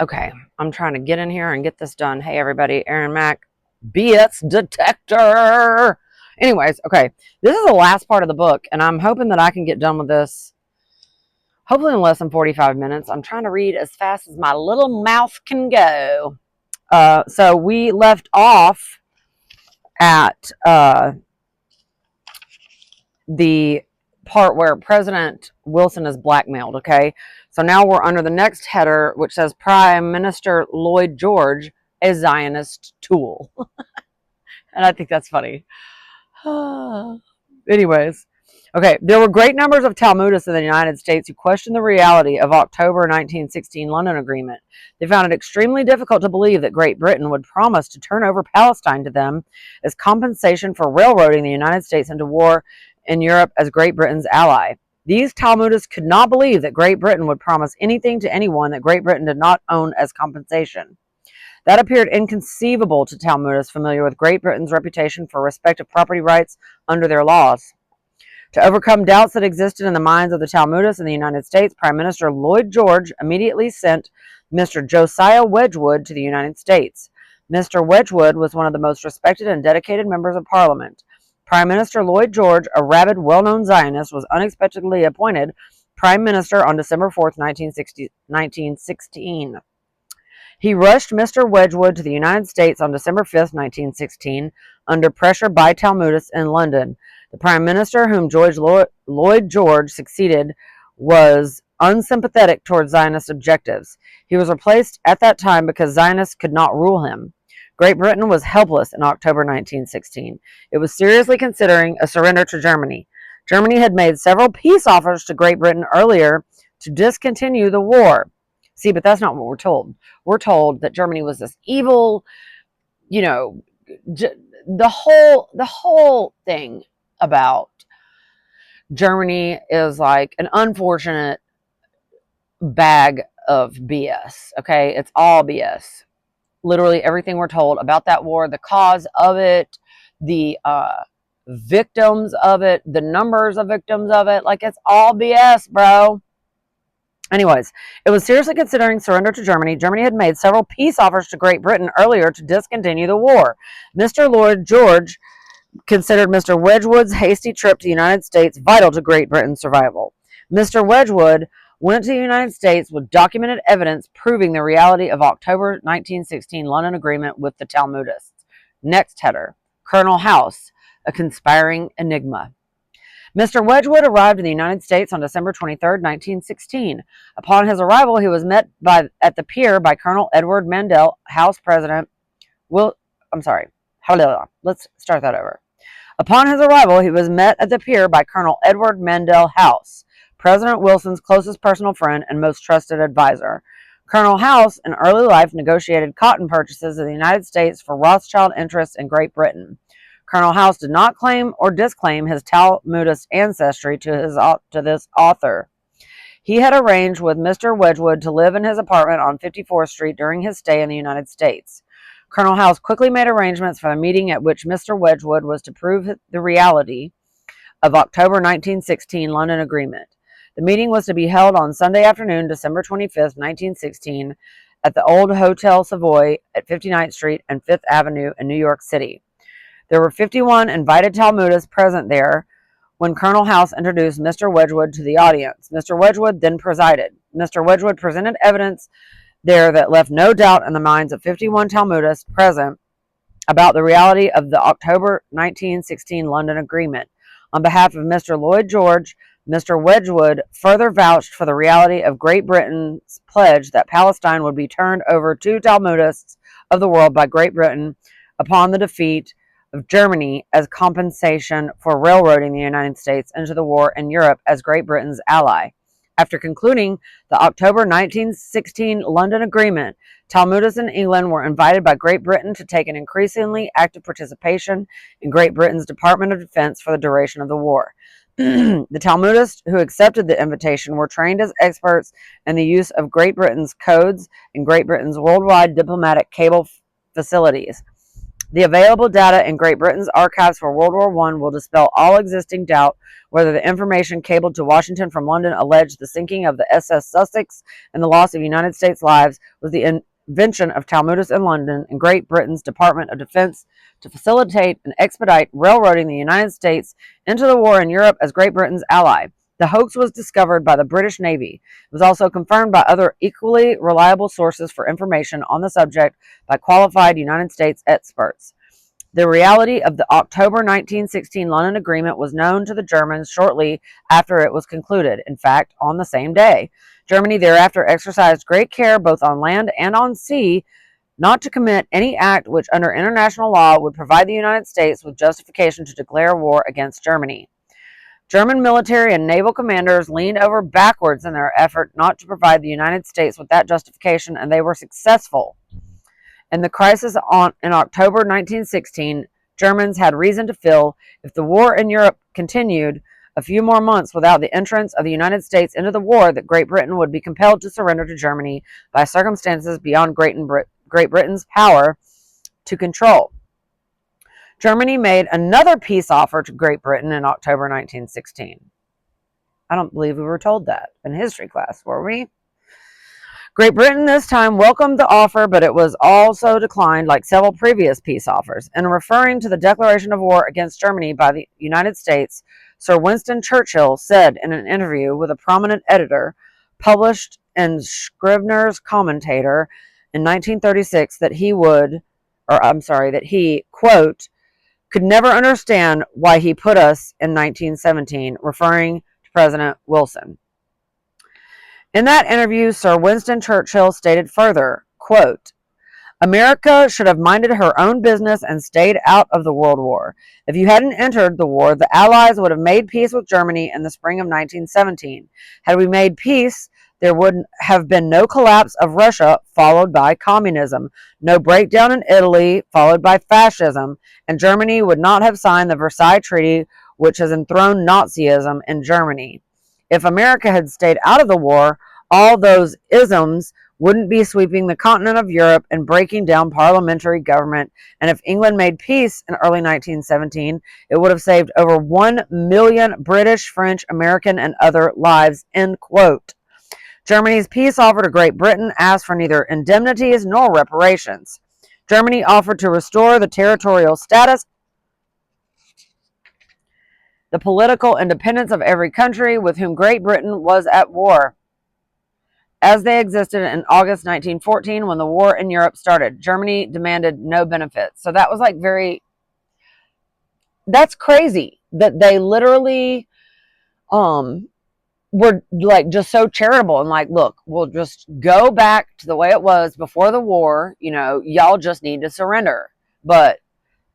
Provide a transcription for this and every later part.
Okay, I'm trying to get in here and get this done. Hey, everybody, Aaron Mack, BS detector. Anyways, okay, this is the last part of the book, and I'm hoping that I can get done with this, hopefully in less than 45 minutes. I'm trying to read as fast as my little mouth can go. So we left off at the part where President Wilson is blackmailed, okay? So now we're under the next header, which says Prime Minister Lloyd George, a Zionist tool. And I think that's funny. Anyways, okay, there were great numbers of Talmudists in the United States who questioned the reality of October 1916 London Agreement. They found it extremely difficult to believe that Great Britain would promise to turn over Palestine to them as compensation for railroading the United States into war in Europe as Great Britain's ally. These Talmudists could not believe that Great Britain would promise anything to anyone that Great Britain did not own as compensation. That appeared inconceivable to Talmudists familiar with Great Britain's reputation for respect of property rights under their laws. To overcome doubts that existed in the minds of the Talmudists in the United States, Prime Minister Lloyd George immediately sent Mr. Josiah Wedgwood to the United States. Mr. Wedgwood was one of the most respected and dedicated members of Parliament. Prime Minister Lloyd George, a rabid, well-known Zionist, was unexpectedly appointed Prime Minister on December 4th, 1916. He rushed Mr. Wedgwood to the United States on December 5th, 1916, under pressure by Talmudists in London. The Prime Minister, whom Lloyd George succeeded, was unsympathetic towards Zionist objectives. He was replaced at that time because Zionists could not rule him. Great Britain was helpless in October 1916. It was seriously considering a surrender to Germany. Germany had made several peace offers to Great Britain earlier to discontinue the war. See, but that's not what we're told. We're told that Germany was this evil, the whole thing about Germany is like an unfortunate bag of BS. Okay, it's all BS. Literally everything we're told about that war, the cause of it, the victims of it, the numbers of victims of it, like it's all BS, bro. Anyways, it was seriously considering surrender to Germany. Germany had made several peace offers to Great Britain earlier to discontinue the war. Mr. Lloyd George considered Mr. Wedgwood's hasty trip to the United States vital to Great Britain's survival. Mr. Wedgwood went to the United States with documented evidence proving the reality of October 1916 London Agreement with the Talmudists. Next header, Colonel House, a conspiring enigma. Mr. Wedgwood arrived in the United States on December 23, 1916. Upon his arrival, he was met at the pier by Colonel Edward Mandel, House President. Let's start that over. Upon his arrival, he was met at the pier by Colonel Edward Mandel House, President Wilson's closest personal friend and most trusted advisor. Colonel House, in early life, negotiated cotton purchases in the United States for Rothschild interests in Great Britain. Colonel House did not claim or disclaim his Talmudist ancestry to this author. He had arranged with Mr. Wedgwood to live in his apartment on 54th Street during his stay in the United States. Colonel House quickly made arrangements for a meeting at which Mr. Wedgwood was to prove the reality of October 1916 London Agreement. The meeting was to be held on Sunday afternoon, December 25th, 1916, at the Old Hotel Savoy at 59th Street and 5th Avenue in New York City. There were 51 invited Talmudists present there when Colonel House introduced Mr. Wedgwood to the audience. Mr. Wedgwood then presided. Mr. Wedgwood presented evidence there that left no doubt in the minds of 51 Talmudists present about the reality of the October 1916 London Agreement. On behalf of Mr. Lloyd George, Mr. Wedgwood further vouched for the reality of Great Britain's pledge that Palestine would be turned over to Talmudists of the world by Great Britain upon the defeat of Germany as compensation for railroading the United States into the war in Europe as Great Britain's ally. After concluding the October 1916 London Agreement, Talmudists in England were invited by Great Britain to take an increasingly active participation in Great Britain's Department of Defense for the duration of the war. The Talmudists who accepted the invitation were trained as experts in the use of Great Britain's codes and Great Britain's worldwide diplomatic cable facilities. The available data in Great Britain's archives for World War I will dispel all existing doubt whether the information cabled to Washington from London alleged the sinking of the SS Sussex and the loss of United States lives was the invention of Talmudists in London and Great Britain's Department of Defense to facilitate and expedite railroading the United States into the war in Europe as Great Britain's ally. The hoax was discovered by the British Navy. It was also confirmed by other equally reliable sources for information on the subject by qualified United States experts. The reality of the October 1916 London Agreement was known to the Germans shortly after it was concluded, in fact, on the same day. Germany thereafter exercised great care both on land and on sea not to commit any act which under international law would provide the United States with justification to declare war against Germany. German military and naval commanders leaned over backwards in their effort not to provide the United States with that justification, and they were successful. In the crisis in October 1916, Germans had reason to feel if the war in Europe continued a few more months without the entrance of the United States into the war, that Great Britain would be compelled to surrender to Germany by circumstances beyond Great Britain's power to control. Germany made another peace offer to Great Britain in October 1916. I don't believe we were told that in history class, were we? Great Britain this time welcomed the offer, but it was also declined like several previous peace offers. In referring to the declaration of war against Germany by the United States, Sir Winston Churchill said in an interview with a prominent editor published in Scribner's Commentator in 1936 that he, quote, could never understand why he put us in 1917, referring to President Wilson. In that interview, Sir Winston Churchill stated further, quote, America should have minded her own business and stayed out of the World War. If you hadn't entered the war, the Allies would have made peace with Germany in the spring of 1917. Had we made peace, there would have been no collapse of Russia followed by communism, no breakdown in Italy followed by fascism, and Germany would not have signed the Versailles Treaty, which has enthroned Nazism in Germany. If America had stayed out of the war, all those isms wouldn't be sweeping the continent of Europe and breaking down parliamentary government, and if England made peace in early 1917, it would have saved over 1 million British, French, American, and other lives, end quote. Germany's peace offer to Great Britain asked for neither indemnities nor reparations. Germany offered to restore the territorial status, the political independence of every country with whom Great Britain was at war, as they existed in August 1914 when the war in Europe started. Germany demanded no benefits. So that was that's crazy that they literally were just so charitable and look, we'll just go back to the way it was before the war, y'all just need to surrender. But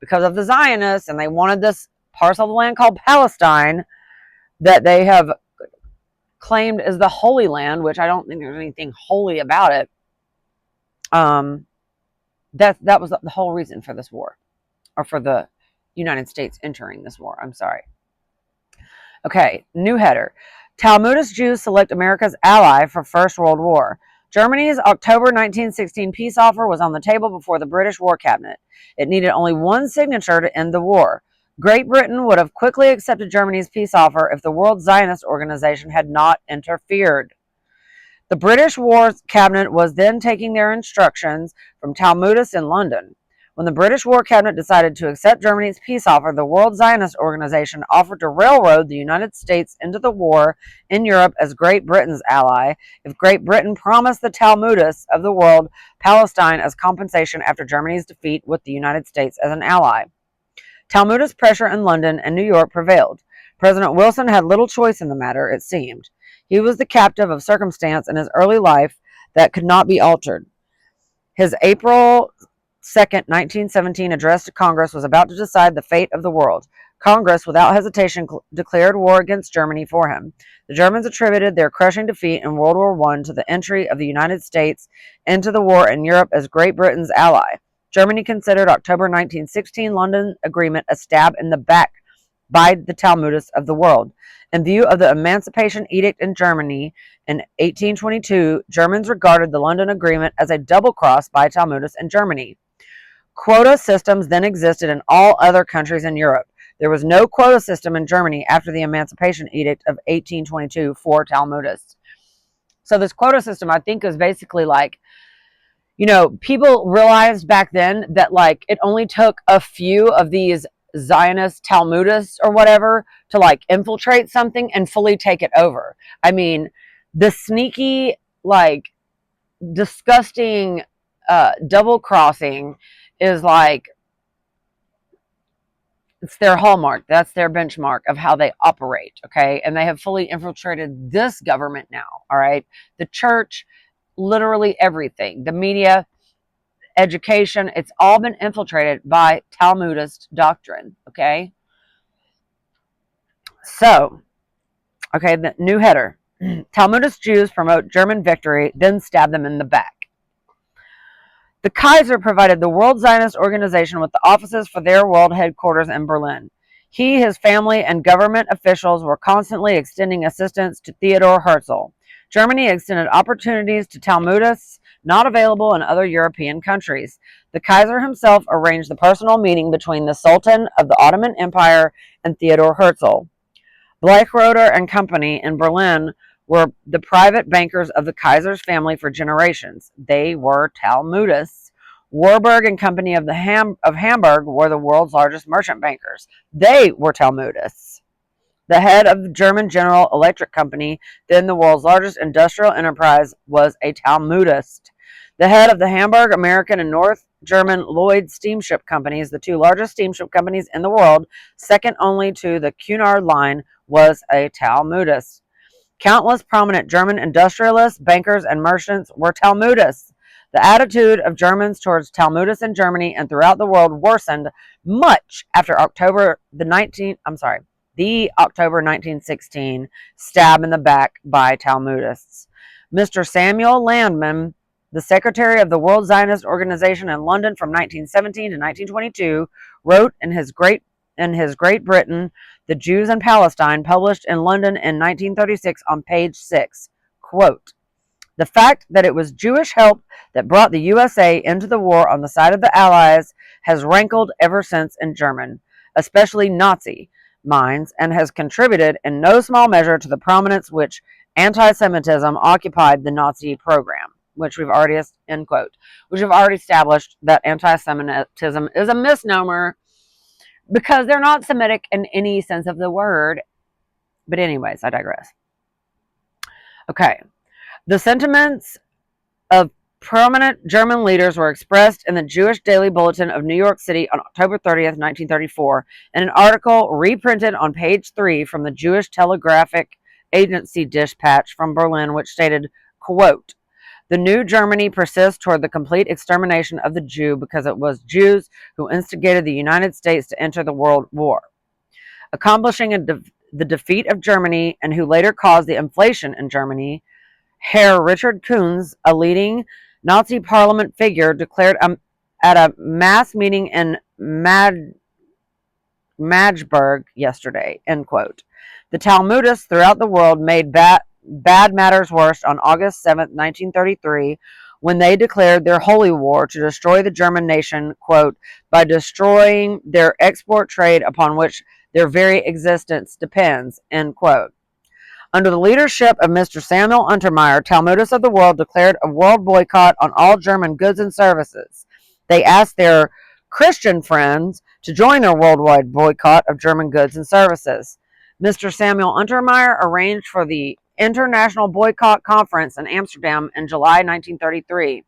because of the Zionists, and they wanted this parcel of land called Palestine that they have claimed as the Holy Land, which I don't think there's anything holy about it. That was the whole reason for this war, or for the United States entering this war. I'm sorry. Okay, new header. Talmudist Jews select America's ally for First World War. Germany's October 1916 peace offer was on the table before the British War Cabinet. It needed only one signature to end the war. Great Britain would have quickly accepted Germany's peace offer if the World Zionist Organization had not interfered. The British War Cabinet was then taking their instructions from Talmudists in London. When the British War Cabinet decided to accept Germany's peace offer, the World Zionist Organization offered to railroad the United States into the war in Europe as Great Britain's ally if Great Britain promised the Talmudists of the world Palestine as compensation after Germany's defeat with the United States as an ally. Talmudist pressure in London and New York prevailed. President Wilson had little choice in the matter, it seemed. He was the captive of circumstance in his early life that could not be altered. His April 2nd, 1917 address to Congress was about to decide the fate of the world. Congress, without hesitation, declared war against Germany for him. The Germans attributed their crushing defeat in World War I to the entry of the United States into the war in Europe as Great Britain's ally. Germany considered October 1916 London Agreement a stab in the back by the Talmudists of the world. In view of the Emancipation Edict in Germany in 1822, Germans regarded the London Agreement as a double cross by Talmudists in Germany. Quota systems then existed in all other countries in Europe. There was no quota system in Germany after the Emancipation Edict of 1822 for Talmudists. So this quota system, I think, is basically like, people realized back then that like it only took a few of these Zionist Talmudists or whatever to like infiltrate something and fully take it over. I mean, the sneaky, like, disgusting double crossing is like, it's their hallmark. That's their benchmark of how they operate. Okay. And they have fully infiltrated this government now. All right. The church, literally everything, the media, education, it's all been infiltrated by Talmudist doctrine. Okay. So, okay, the new header. Talmudist Jews promote German victory, then stab them in the back. The Kaiser provided the World Zionist Organization with the offices for their world headquarters in Berlin. He, his family, and government officials were constantly extending assistance to Theodor Herzl. Germany extended opportunities to Talmudists not available in other European countries. The Kaiser himself arranged the personal meeting between the Sultan of the Ottoman Empire and Theodor Herzl. Bleichroeder and Company in Berlin were the private bankers of the Kaiser's family for generations. They were Talmudists. Warburg and Company of Hamburg were the world's largest merchant bankers. They were Talmudists. The head of the German General Electric Company, then the world's largest industrial enterprise, was a Talmudist. The head of the Hamburg American and North German Lloyd steamship companies, the two largest steamship companies in the world, second only to the Cunard Line, was a Talmudist. Countless prominent German industrialists, bankers, and merchants were Talmudists. The attitude of Germans towards Talmudists in Germany and throughout the world worsened much after the October 1916 stab in the back by Talmudists. Mr. Samuel Landmann, the secretary of the World Zionist Organization in London from 1917 to 1922, wrote in his Great Britain, The Jews in Palestine, published in London in 1936 on page 6, quote, "The fact that it was Jewish help that brought the USA into the war on the side of the Allies has rankled ever since in German, especially Nazi, minds, and has contributed in no small measure to the prominence which anti-Semitism occupied the Nazi program," which we've already, end quote, which we've already established that anti-Semitism is a misnomer because they're not Semitic in any sense of the word. But anyways, I digress. Okay. The sentiments of prominent German leaders were expressed in the Jewish Daily Bulletin of New York City on October 30th, 1934, in an article reprinted on page 3 from the Jewish Telegraphic Agency dispatch from Berlin, which stated, quote, "The new Germany persists toward the complete extermination of the Jew because it was Jews who instigated the United States to enter the World War, accomplishing the defeat of Germany and who later caused the inflation in Germany." Herr Richard Kunz, a leading Nazi parliament figure, declared at a mass meeting in Magdeburg yesterday, end quote. The Talmudists throughout the world made bad matters worse on August 7th, 1933, when they declared their holy war to destroy the German nation, quote, "by destroying their export trade upon which their very existence depends," end quote. Under the leadership of Mr. Samuel Untermyer, Talmudists of the world declared a world boycott on all German goods and services. They asked their Christian friends to join their worldwide boycott of German goods and services. Mr. Samuel Untermyer arranged for the International Boycott Conference in Amsterdam in July 1933.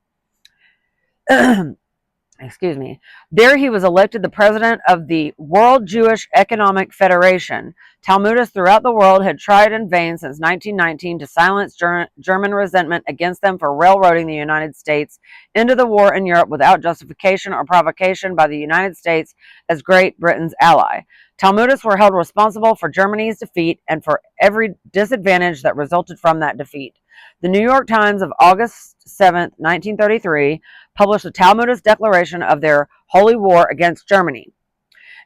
Excuse me. There he was elected the president of the World Jewish Economic Federation. Talmudists throughout the world had tried in vain since 1919 to silence German resentment against them for railroading the United States into the war in Europe without justification or provocation by the United States as Great Britain's ally. Talmudists were held responsible for Germany's defeat and for every disadvantage that resulted from that defeat. The New York Times of August 7th, 1933, published a Talmudist declaration of their holy war against Germany.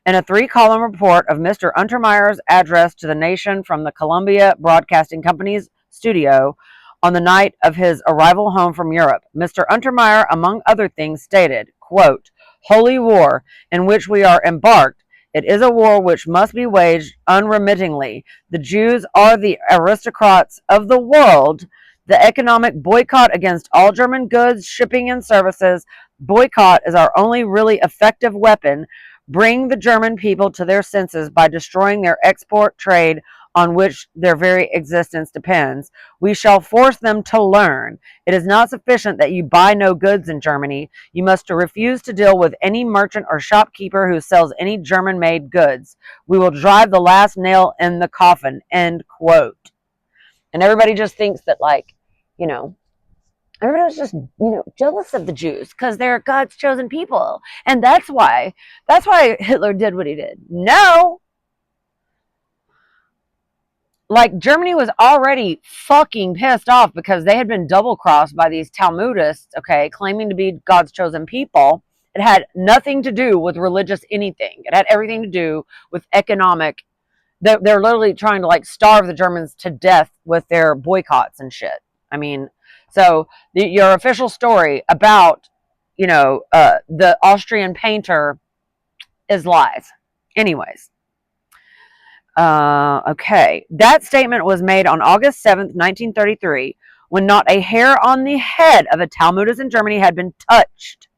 In a 3-column report of Mr. Untermeyer's address to the nation from the Columbia Broadcasting Company's studio on the night of his arrival home from Europe, Mr. Untermeyer, among other things, stated, quote, holy war in which we are embarked. It is a war which must be waged unremittingly. The Jews are the aristocrats of the world. The economic boycott against all German goods, shipping, and services boycott is our only really effective weapon. Bring the German people to their senses by destroying their export trade on which their very existence depends. We shall force them to learn. It is not sufficient that you buy no goods in Germany. You must refuse to deal with any merchant or shopkeeper who sells any German-made goods. We will drive the last nail in the coffin. End quote. And everybody just thinks that, like, you know, everybody was just, jealous of the Jews because they're God's chosen people. And that's why Hitler did what he did. No. Like, Germany was already fucking pissed off because they had been double-crossed by these Talmudists, okay, claiming to be God's chosen people. It had nothing to do with religious anything. It had everything to do with economic. They're literally trying to, like, starve the Germans to death with their boycotts and shit. I mean, so your official story about, the Austrian painter is lies. Anyways. Okay. That statement was made on August 7th, 1933, when not a hair on the head of a Talmudist in Germany had been touched.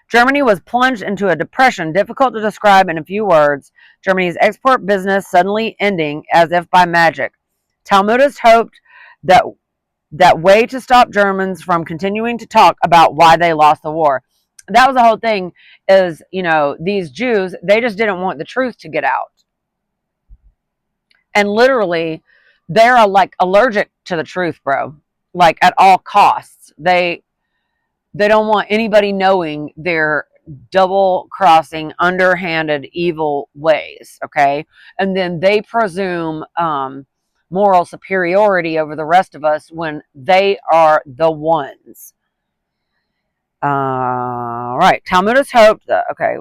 Germany was plunged into a depression difficult to describe in a few words, Germany's export business suddenly ending as if by magic. Talmudists hoped that way to stop Germans from continuing to talk about why they lost the war. That was the whole thing is, these Jews, they just didn't want the truth to get out. And literally, they're like allergic to the truth, bro. Like at all costs. They don't want anybody knowing their double-crossing, underhanded, evil ways, okay? And then they presume moral superiority over the rest of us when they are the ones. Right. Talmudists hoped that, okay.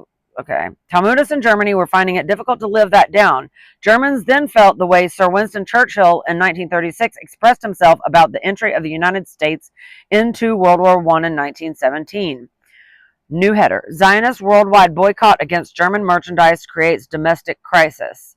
Talmudists in Germany were finding it difficult to live that down. Germans then felt the way Sir Winston Churchill in 1936 expressed himself about the entry of the United States into World War I in 1917. New header. Zionist worldwide boycott against German merchandise creates domestic crisis.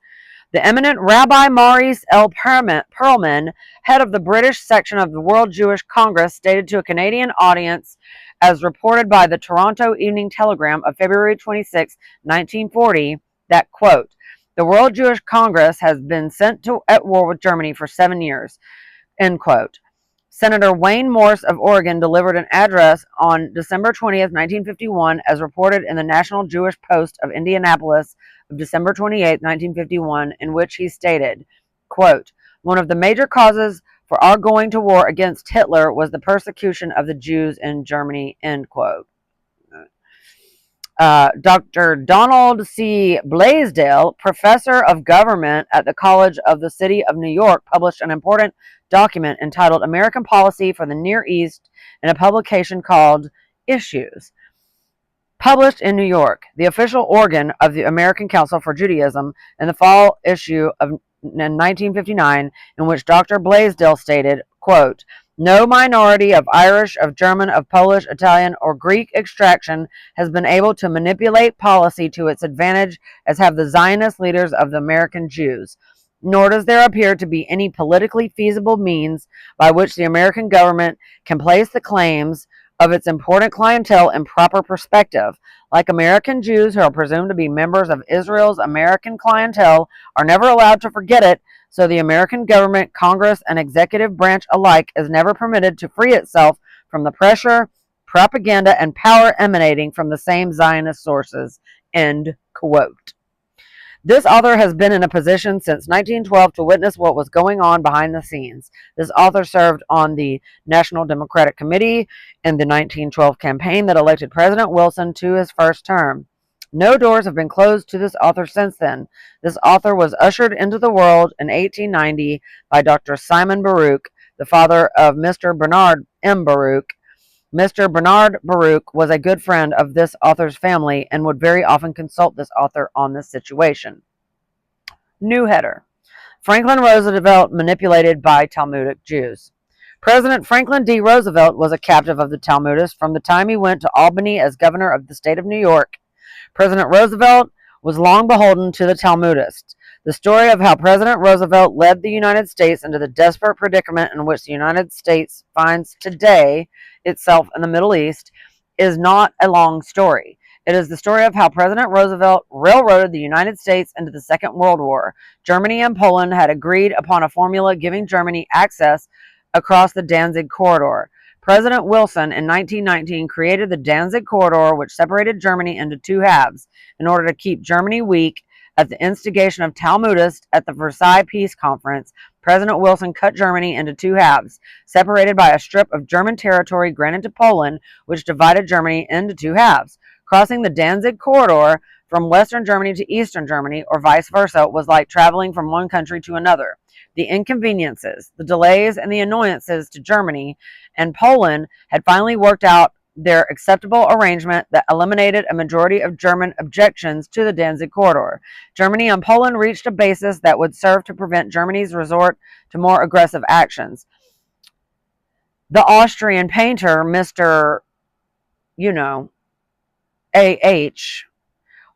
The eminent Rabbi Maurice L. Perlman, head of the British section of the World Jewish Congress, stated to a Canadian audience, as reported by the Toronto Evening Telegram of February 26, 1940, that, quote, the World Jewish Congress has been at war with Germany for 7 years, end quote. Senator Wayne Morse of Oregon delivered an address on December 20th, 1951, as reported in the National Jewish Post of Indianapolis of December 28, 1951, in which he stated, quote, one of the major causes for our going to war against Hitler was the persecution of the Jews in Germany, end quote. Dr. Donald C. Blaisdell, professor of government at the College of the City of New York, published an important document entitled American Policy for the Near East in a publication called Issues. Published in New York, the official organ of the American Council for Judaism, in the fall issue of 1959, in which Dr. Blaisdell stated, quote, no minority of Irish, of German, of Polish, Italian, or Greek extraction has been able to manipulate policy to its advantage as have the Zionist leaders of the American Jews. Nor does there appear to be any politically feasible means by which the American government can place the claims of its important clientele in proper perspective. Like American Jews who are presumed to be members of Israel's American clientele are never allowed to forget it, so the American government, Congress, and executive branch alike is never permitted to free itself from the pressure, propaganda, and power emanating from the same Zionist sources. End quote. This author has been in a position since 1912 to witness what was going on behind the scenes. This author served on the National Democratic Committee in the 1912 campaign that elected President Wilson to his first term. No doors have been closed to this author since then. This author was ushered into the world in 1890 by Dr. Simon Baruch, the father of Mr. Bernard M. Baruch. Mr. Bernard Baruch was a good friend of this author's family and would very often consult this author on this situation. New header. Franklin Roosevelt manipulated by Talmudic Jews. President Franklin D. Roosevelt was a captive of the Talmudists from the time he went to Albany as governor of the state of New York President Roosevelt was long beholden to the Talmudists. The story of how President Roosevelt led the United States into the desperate predicament in which the United States finds today itself in the Middle East is not a long story. It is the story of how President Roosevelt railroaded the United States into the Second World War. Germany and Poland had agreed upon a formula giving Germany access across the Danzig Corridor. President Wilson in 1919 created the Danzig Corridor, which separated Germany into two halves in order to keep Germany weak. At the instigation of Talmudists at the Versailles Peace Conference, President Wilson cut Germany into two halves, separated by a strip of German territory granted to Poland, which divided Germany into two halves. Crossing the Danzig Corridor from Western Germany to Eastern Germany, or vice versa, was like traveling from one country to another. The inconveniences, the delays, and the annoyances to Germany and Poland had finally worked out their acceptable arrangement that eliminated a majority of German objections to the Danzig Corridor. Germany and Poland reached a basis that would serve to prevent Germany's resort to more aggressive actions. The Austrian painter, Mr. A.H.,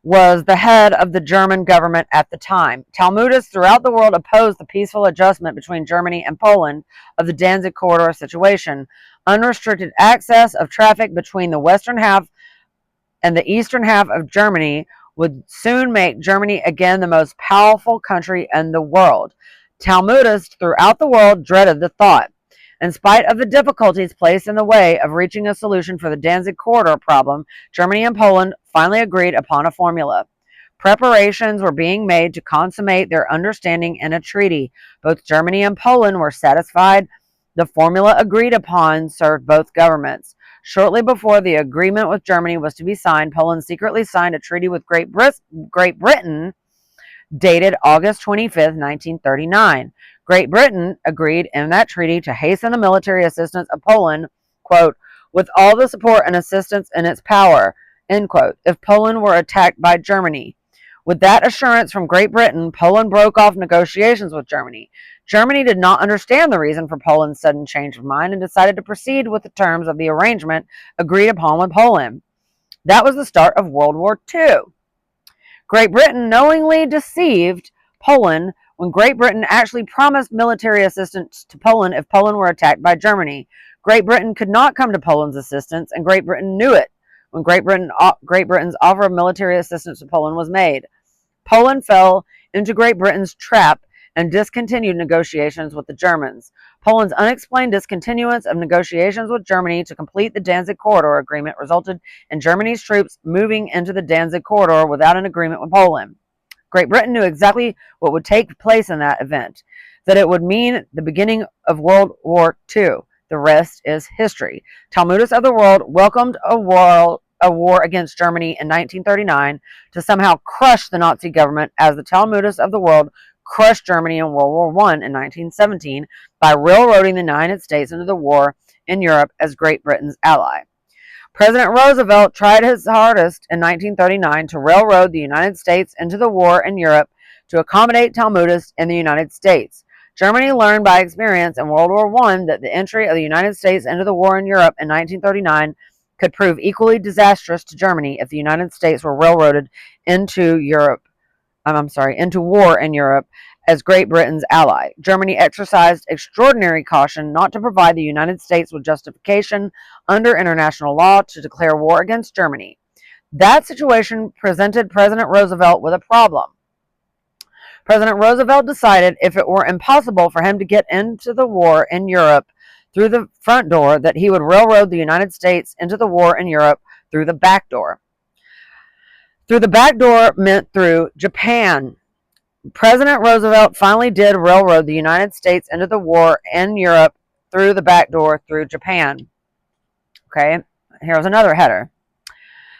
was the head of the German government at the time. Talmudists throughout the world opposed the peaceful adjustment between Germany and Poland of the Danzig Corridor situation. Unrestricted access of traffic between the western half and the eastern half of Germany would soon make Germany again the most powerful country in the world. Talmudists throughout the world dreaded the thought. In spite of the difficulties placed in the way of reaching a solution for the Danzig Corridor problem, Germany and Poland finally agreed upon a formula. Preparations were being made to consummate their understanding in a treaty. Both Germany and Poland were satisfied. The formula agreed upon served both governments. Shortly before the agreement with Germany was to be signed, Poland secretly signed a treaty with Great Britain dated August 25, 1939. Great Britain agreed in that treaty to hasten the military assistance of Poland, quote, with all the support and assistance in its power, end quote, if Poland were attacked by Germany. With that assurance from Great Britain, Poland broke off negotiations with Germany. Germany did not understand the reason for Poland's sudden change of mind and decided to proceed with the terms of the arrangement agreed upon with Poland. That was the start of World War II. Great Britain knowingly deceived Poland when Great Britain actually promised military assistance to Poland if Poland were attacked by Germany. Great Britain could not come to Poland's assistance, and Great Britain knew it when Great Britain's offer of military assistance to Poland was made. Poland fell into Great Britain's trap and discontinued negotiations with the Germans. Poland's unexplained discontinuance of negotiations with Germany to complete the Danzig Corridor agreement resulted in Germany's troops moving into the Danzig Corridor without an agreement with Poland. Great Britain knew exactly what would take place in that event, that it would mean the beginning of World War II. The rest is history. Talmudists of the world welcomed a war against Germany in 1939 to somehow crush the Nazi government, as the Talmudists of the world crushed Germany in World War I in 1917 by railroading the United States into the war in Europe as Great Britain's ally. President Roosevelt tried his hardest in 1939 to railroad the United States into the war in Europe to accommodate Talmudists in the United States. Germany learned by experience in World War I that the entry of the United States into the war in Europe in 1939 could prove equally disastrous to Germany if the United States were railroaded into war in Europe as Great Britain's ally. Germany exercised extraordinary caution not to provide the United States with justification under international law to declare war against Germany. That situation presented President Roosevelt with a problem. President Roosevelt decided if it were impossible for him to get into the war in Europe through the front door, that he would railroad the United States into the war in Europe through the back door. Through the back door meant through Japan. President Roosevelt finally did railroad the United States into the war in Europe through the back door through Japan. Okay, here's another header.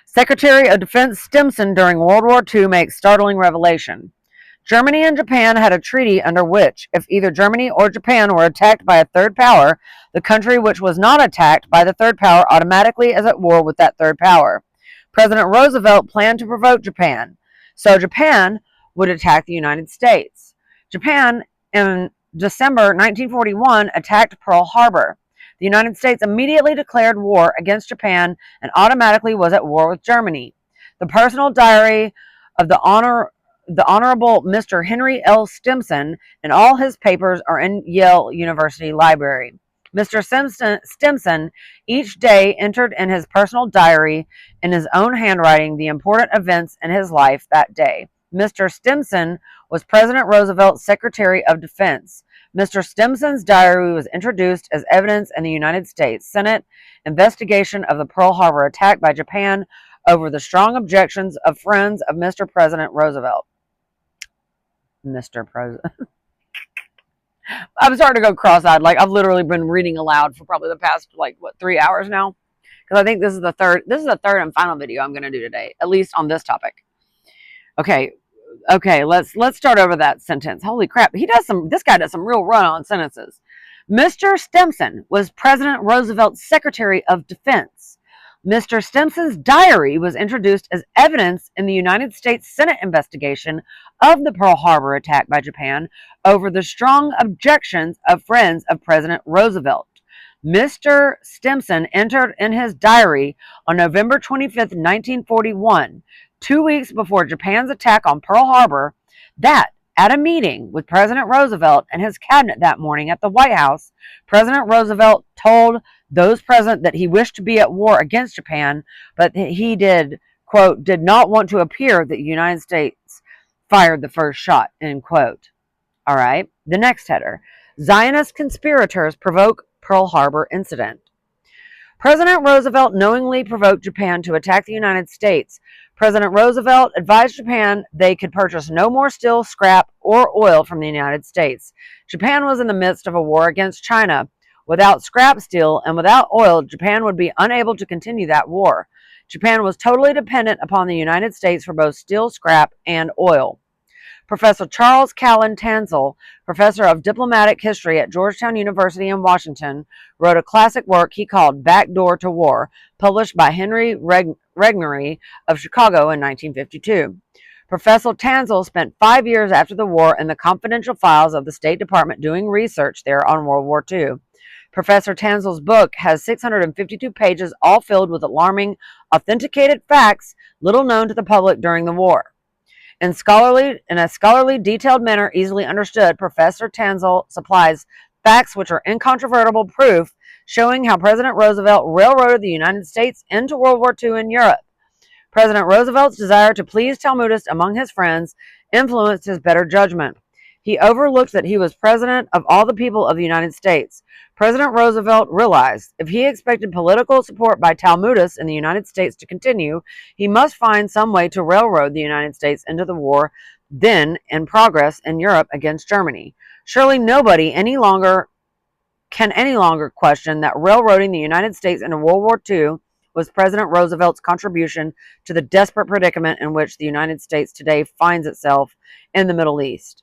Secretary of Defense Stimson during World War II makes startling revelation. Germany and Japan had a treaty under which, if either Germany or Japan were attacked by a third power, the country which was not attacked by the third power automatically is at war with that third power. President Roosevelt planned to provoke Japan, so Japan would attack the United States. Japan, in December 1941, attacked Pearl Harbor. The United States immediately declared war against Japan and automatically was at war with Germany. The personal diary of the Honorable Mr. Henry L. Stimson and all his papers are in Yale University Library. Mr. Stimson each day entered in his personal diary in his own handwriting the important events in his life that day. Mr. Stimson was President Roosevelt's Secretary of Defense. Mr. Stimson's diary was introduced as evidence in the United States Senate investigation of the Pearl Harbor attack by Japan over the strong objections of friends of Mr. President Roosevelt. Mr. President. I'm starting to go cross-eyed. Like, I've literally been reading aloud for probably the past, 3 hours now? Because I think this is the third and final video I'm going to do today, at least on this topic. Okay, let's start over that sentence. Holy crap, this guy does some real run on sentences. Mr. Stimson was President Roosevelt's Secretary of Defense. Mr. Stimson's diary was introduced as evidence in the United States Senate investigation of the Pearl Harbor attack by Japan over the strong objections of friends of President Roosevelt. Mr. Stimson entered in his diary on November 25, 1941, 2 weeks before Japan's attack on Pearl Harbor, that at a meeting with President Roosevelt and his cabinet that morning at the White House, President Roosevelt told those present that he wished to be at war against Japan, but he did, quote, did not want to appear that the United States fired the first shot, end quote. All right, the next header. Zionist conspirators provoke Pearl Harbor incident. President Roosevelt knowingly provoked Japan to attack the United States. President Roosevelt advised Japan they could purchase no more steel, scrap, or oil from the United States. Japan was in the midst of a war against China. Without scrap steel and without oil, Japan would be unable to continue that war. Japan was totally dependent upon the United States for both steel, scrap, and oil. Professor Charles Callan Tansel, professor of diplomatic history at Georgetown University in Washington, wrote a classic work he called Back Door to War, published by Henry Regnery of Chicago in 1952. Professor Tansel spent 5 years after the war in the confidential files of the State Department doing research there on World War II. Professor Tansel's book has 652 pages, all filled with alarming, authenticated facts, little known to the public during the war. In a scholarly, detailed manner, easily understood, Professor Tansel supplies facts which are incontrovertible proof showing how President Roosevelt railroaded the United States into World War II in Europe. President Roosevelt's desire to please Talmudists among his friends influenced his better judgment. He overlooked that he was president of all the people of the United States. President Roosevelt realized if he expected political support by Talmudists in the United States to continue, he must find some way to railroad the United States into the war then in progress in Europe against Germany. Surely nobody can any longer question that railroading the United States into World War II was President Roosevelt's contribution to the desperate predicament in which the United States today finds itself in the Middle East.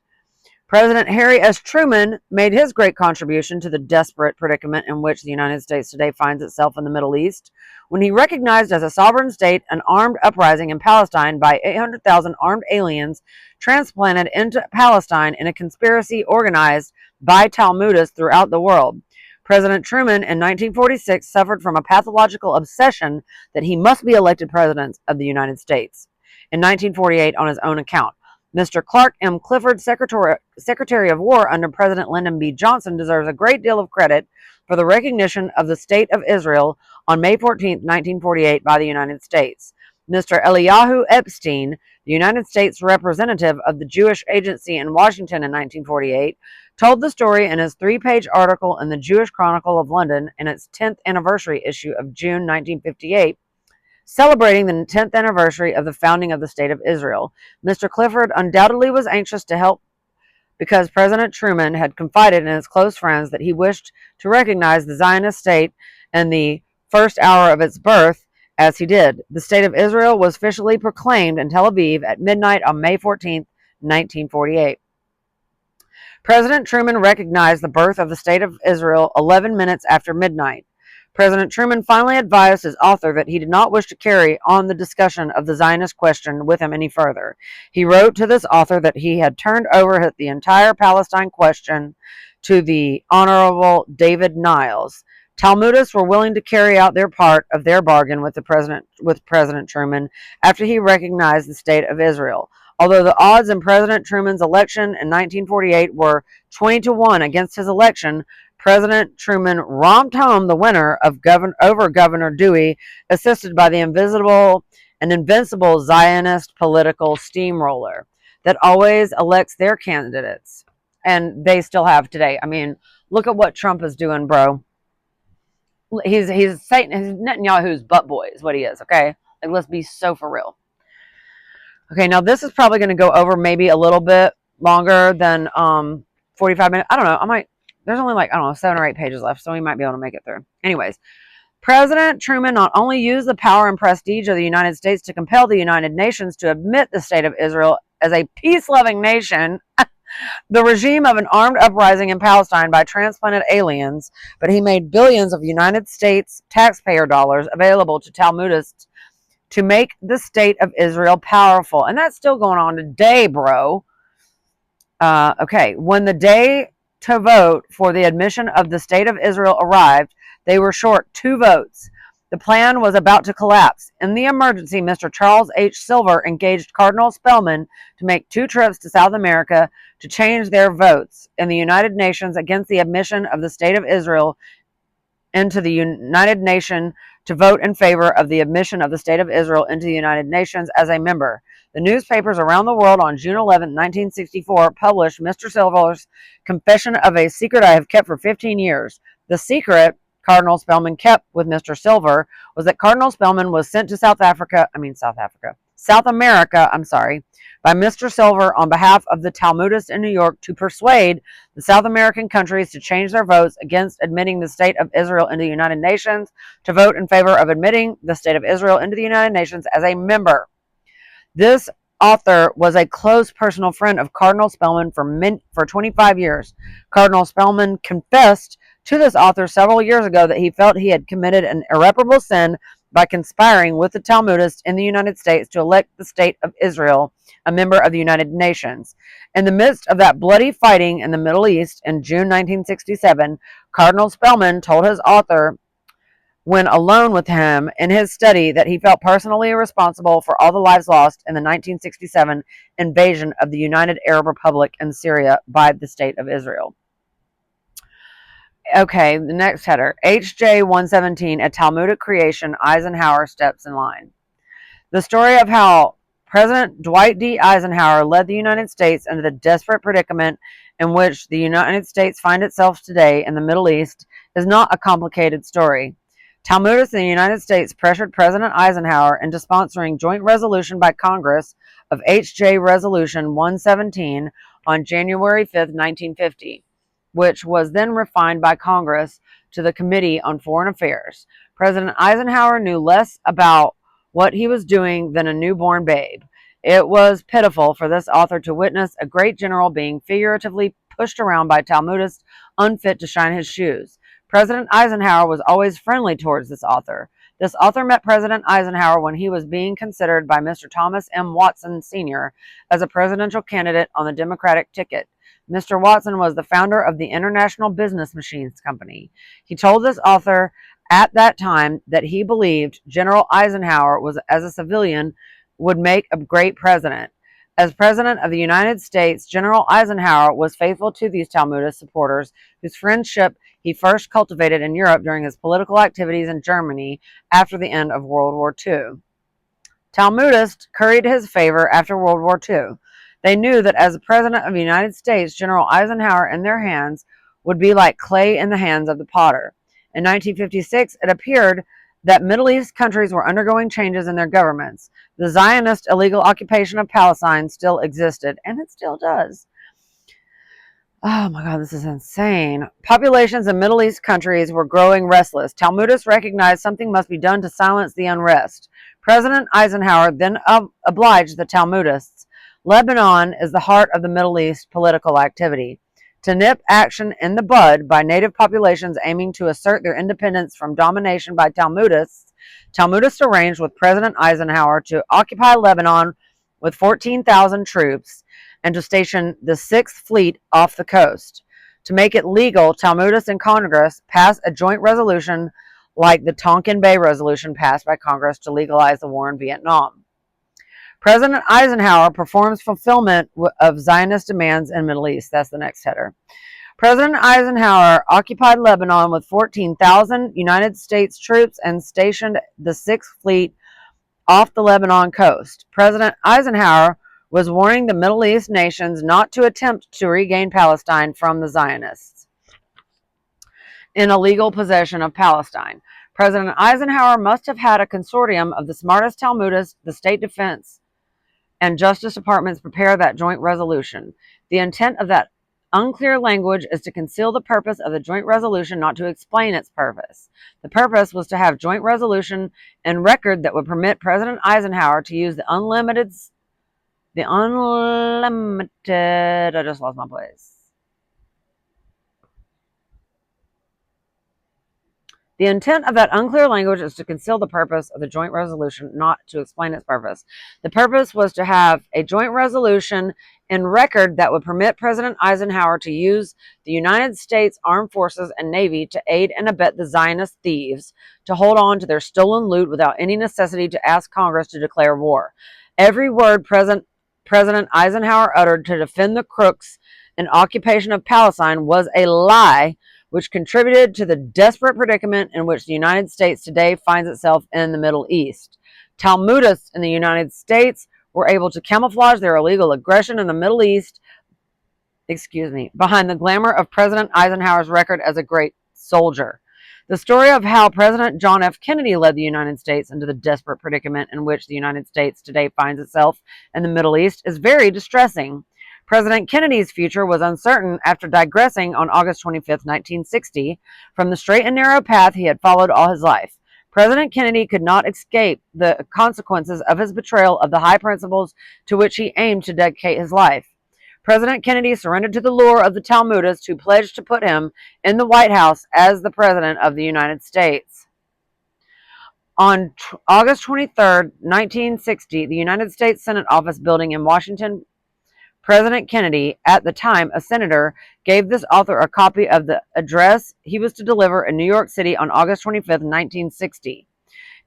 President Harry S. Truman made his great contribution to the desperate predicament in which the United States today finds itself in the Middle East when he recognized as a sovereign state an armed uprising in Palestine by 800,000 armed aliens transplanted into Palestine in a conspiracy organized by Talmudists throughout the world. President Truman in 1946 suffered from a pathological obsession that he must be elected president of the United States. In 1948, on his own account, Mr. Clark M. Clifford, Secretary of War under President Lyndon B. Johnson, deserves a great deal of credit for the recognition of the State of Israel on May 14, 1948 by the United States. Mr. Eliyahu Epstein, the United States representative of the Jewish Agency in Washington in 1948, told the story in his 3-page article in the Jewish Chronicle of London in its 10th anniversary issue of June 1958, celebrating the 10th anniversary of the founding of the State of Israel. Mr. Clifford undoubtedly was anxious to help because President Truman had confided in his close friends that he wished to recognize the Zionist state in the first hour of its birth, as he did. The State of Israel was officially proclaimed in Tel Aviv at midnight on May 14, 1948. President Truman recognized the birth of the State of Israel 11 minutes after midnight. President Truman finally advised his author that he did not wish to carry on the discussion of the Zionist question with him any further. He wrote to this author that he had turned over the entire Palestine question to the Honorable David Niles, Talmudists were willing to carry out their part of their bargain with President Truman after he recognized the state of Israel. Although the odds in President Truman's election in 1948 were 20-1 against his election, President Truman romped home the winner over Governor Dewey, assisted by the invisible and invincible Zionist political steamroller that always elects their candidates. And they still have today. I mean, look at what Trump is doing, bro. He's Satan, he's Netanyahu's butt boy is what he is, okay? Like, let's be so for real. Okay, now this is probably going to go over maybe a little bit longer than 45 minutes. I don't know. There's only like, I don't know, 7 or 8 pages left, so we might be able to make it through. Anyways, President Truman not only used the power and prestige of the United States to compel the United Nations to admit the state of Israel as a peace-loving nation, the regime of an armed uprising in Palestine by transplanted aliens, but he made billions of United States taxpayer dollars available to Talmudists to make the state of Israel powerful. And that's still going on today, bro. Okay, when the day to vote for the admission of the state of Israel arrived, they were short 2 votes. The plan was about to collapse. In the emergency, Mr. Charles H. Silver engaged Cardinal Spellman to make 2 trips to South America to change their votes in the United Nations against the admission of the state of Israel into the United Nations, to vote in favor of the admission of the state of Israel into the United Nations as a member. The newspapers around the world on June 11, 1964, published Mr. Silver's confession of a secret I have kept for 15 years. The secret Cardinal Spellman kept with Mr. Silver was that Cardinal Spellman was sent to South America, by Mr. Silver on behalf of the Talmudists in New York to persuade the South American countries to change their votes against admitting the state of Israel into the United Nations to vote in favor of admitting the state of Israel into the United Nations as a member. This author was a close personal friend of Cardinal Spellman for 25 years. Cardinal Spellman confessed to this author several years ago that he felt he had committed an irreparable sin by conspiring with the Talmudists in the United States to elect the state of Israel a member of the United Nations. In the midst of that bloody fighting in the Middle East in June 1967, Cardinal Spellman told his author, when alone with him in his study, that he felt personally responsible for all the lives lost in the 1967 invasion of the United Arab Republic in Syria by the state of Israel. Okay, the next header. HJ 117, a Talmudic creation, Eisenhower steps in line. The story of how President Dwight D. Eisenhower led the United States into the desperate predicament in which the United States finds itself today in the Middle East is not a complicated story. Talmudists in the United States pressured President Eisenhower into sponsoring joint resolution by Congress of HJ Resolution 117 on January 5, 1950. Which was then refined by Congress to the Committee on Foreign Affairs. President Eisenhower knew less about what he was doing than a newborn babe. It was pitiful for this author to witness a great general being figuratively pushed around by Talmudists unfit to shine his shoes. President Eisenhower was always friendly towards this author. This author met President Eisenhower when he was being considered by Mr. Thomas M. Watson, Sr. as a presidential candidate on the Democratic ticket. Mr. Watson was the founder of the International Business Machines Company. He told this author at that time that he believed General Eisenhower was, as a civilian, would make a great president. As President of the United States, General Eisenhower was faithful to these Talmudist supporters whose friendship he first cultivated in Europe during his political activities in Germany after the end of World War II. Talmudists curried his favor after World War II. They knew that as the President of the United States, General Eisenhower in their hands would be like clay in the hands of the potter. In 1956, it appeared that Middle East countries were undergoing changes in their governments. The Zionist illegal occupation of Palestine still existed, and it still does. Oh my God, this is insane. Populations in Middle East countries were growing restless. Talmudists recognized something must be done to silence the unrest. President Eisenhower then obliged the Talmudists. Lebanon is the heart of the Middle East political activity. To nip action in the bud by native populations aiming to assert their independence from domination by Talmudists arranged with President Eisenhower to occupy Lebanon with 14,000 troops and to station the 6th Fleet off the coast. To make it legal, Talmudists in Congress passed a joint resolution like the Tonkin Bay Resolution passed by Congress to legalize the war in Vietnam. President Eisenhower performs fulfillment of Zionist demands in the Middle East. That's the next header. President Eisenhower occupied Lebanon with 14,000 United States troops and stationed the Sixth Fleet off the Lebanon coast. President Eisenhower was warning the Middle East nations not to attempt to regain Palestine from the Zionists in illegal possession of Palestine. President Eisenhower must have had a consortium of the smartest Talmudists, the State Defense and Justice Departments prepare that joint resolution. The intent of that unclear language is to conceal the purpose of the joint resolution, not to explain its purpose. The purpose was to have joint resolution and record that would permit President Eisenhower to use the unlimited, I just lost my place. The intent of that unclear language is to conceal the purpose of the joint resolution, not to explain its purpose. The purpose was to have a joint resolution in record that would permit President Eisenhower to use the United States Armed Forces and Navy to aid and abet the Zionist thieves to hold on to their stolen loot without any necessity to ask Congress to declare war. Every word President Eisenhower uttered to defend the crooks and occupation of Palestine was a lie, which contributed to the desperate predicament in which the United States today finds itself in the Middle East. Talmudists in the United States were able to camouflage their illegal aggression in the Middle East, behind the glamour of President Eisenhower's record as a great soldier. The story of how President John F. Kennedy led the United States into the desperate predicament in which the United States today finds itself in the Middle East is very distressing. President Kennedy's future was uncertain after digressing on August 25, 1960, from the straight and narrow path he had followed all his life. President Kennedy could not escape the consequences of his betrayal of the high principles to which he aimed to dedicate his life. President Kennedy surrendered to the lure of the Talmudists who pledged to put him in the White House as the President of the United States. On August 23, 1960, the United States Senate Office building in Washington, President Kennedy, at the time a senator, gave this author a copy of the address he was to deliver in New York City on August 25, 1960.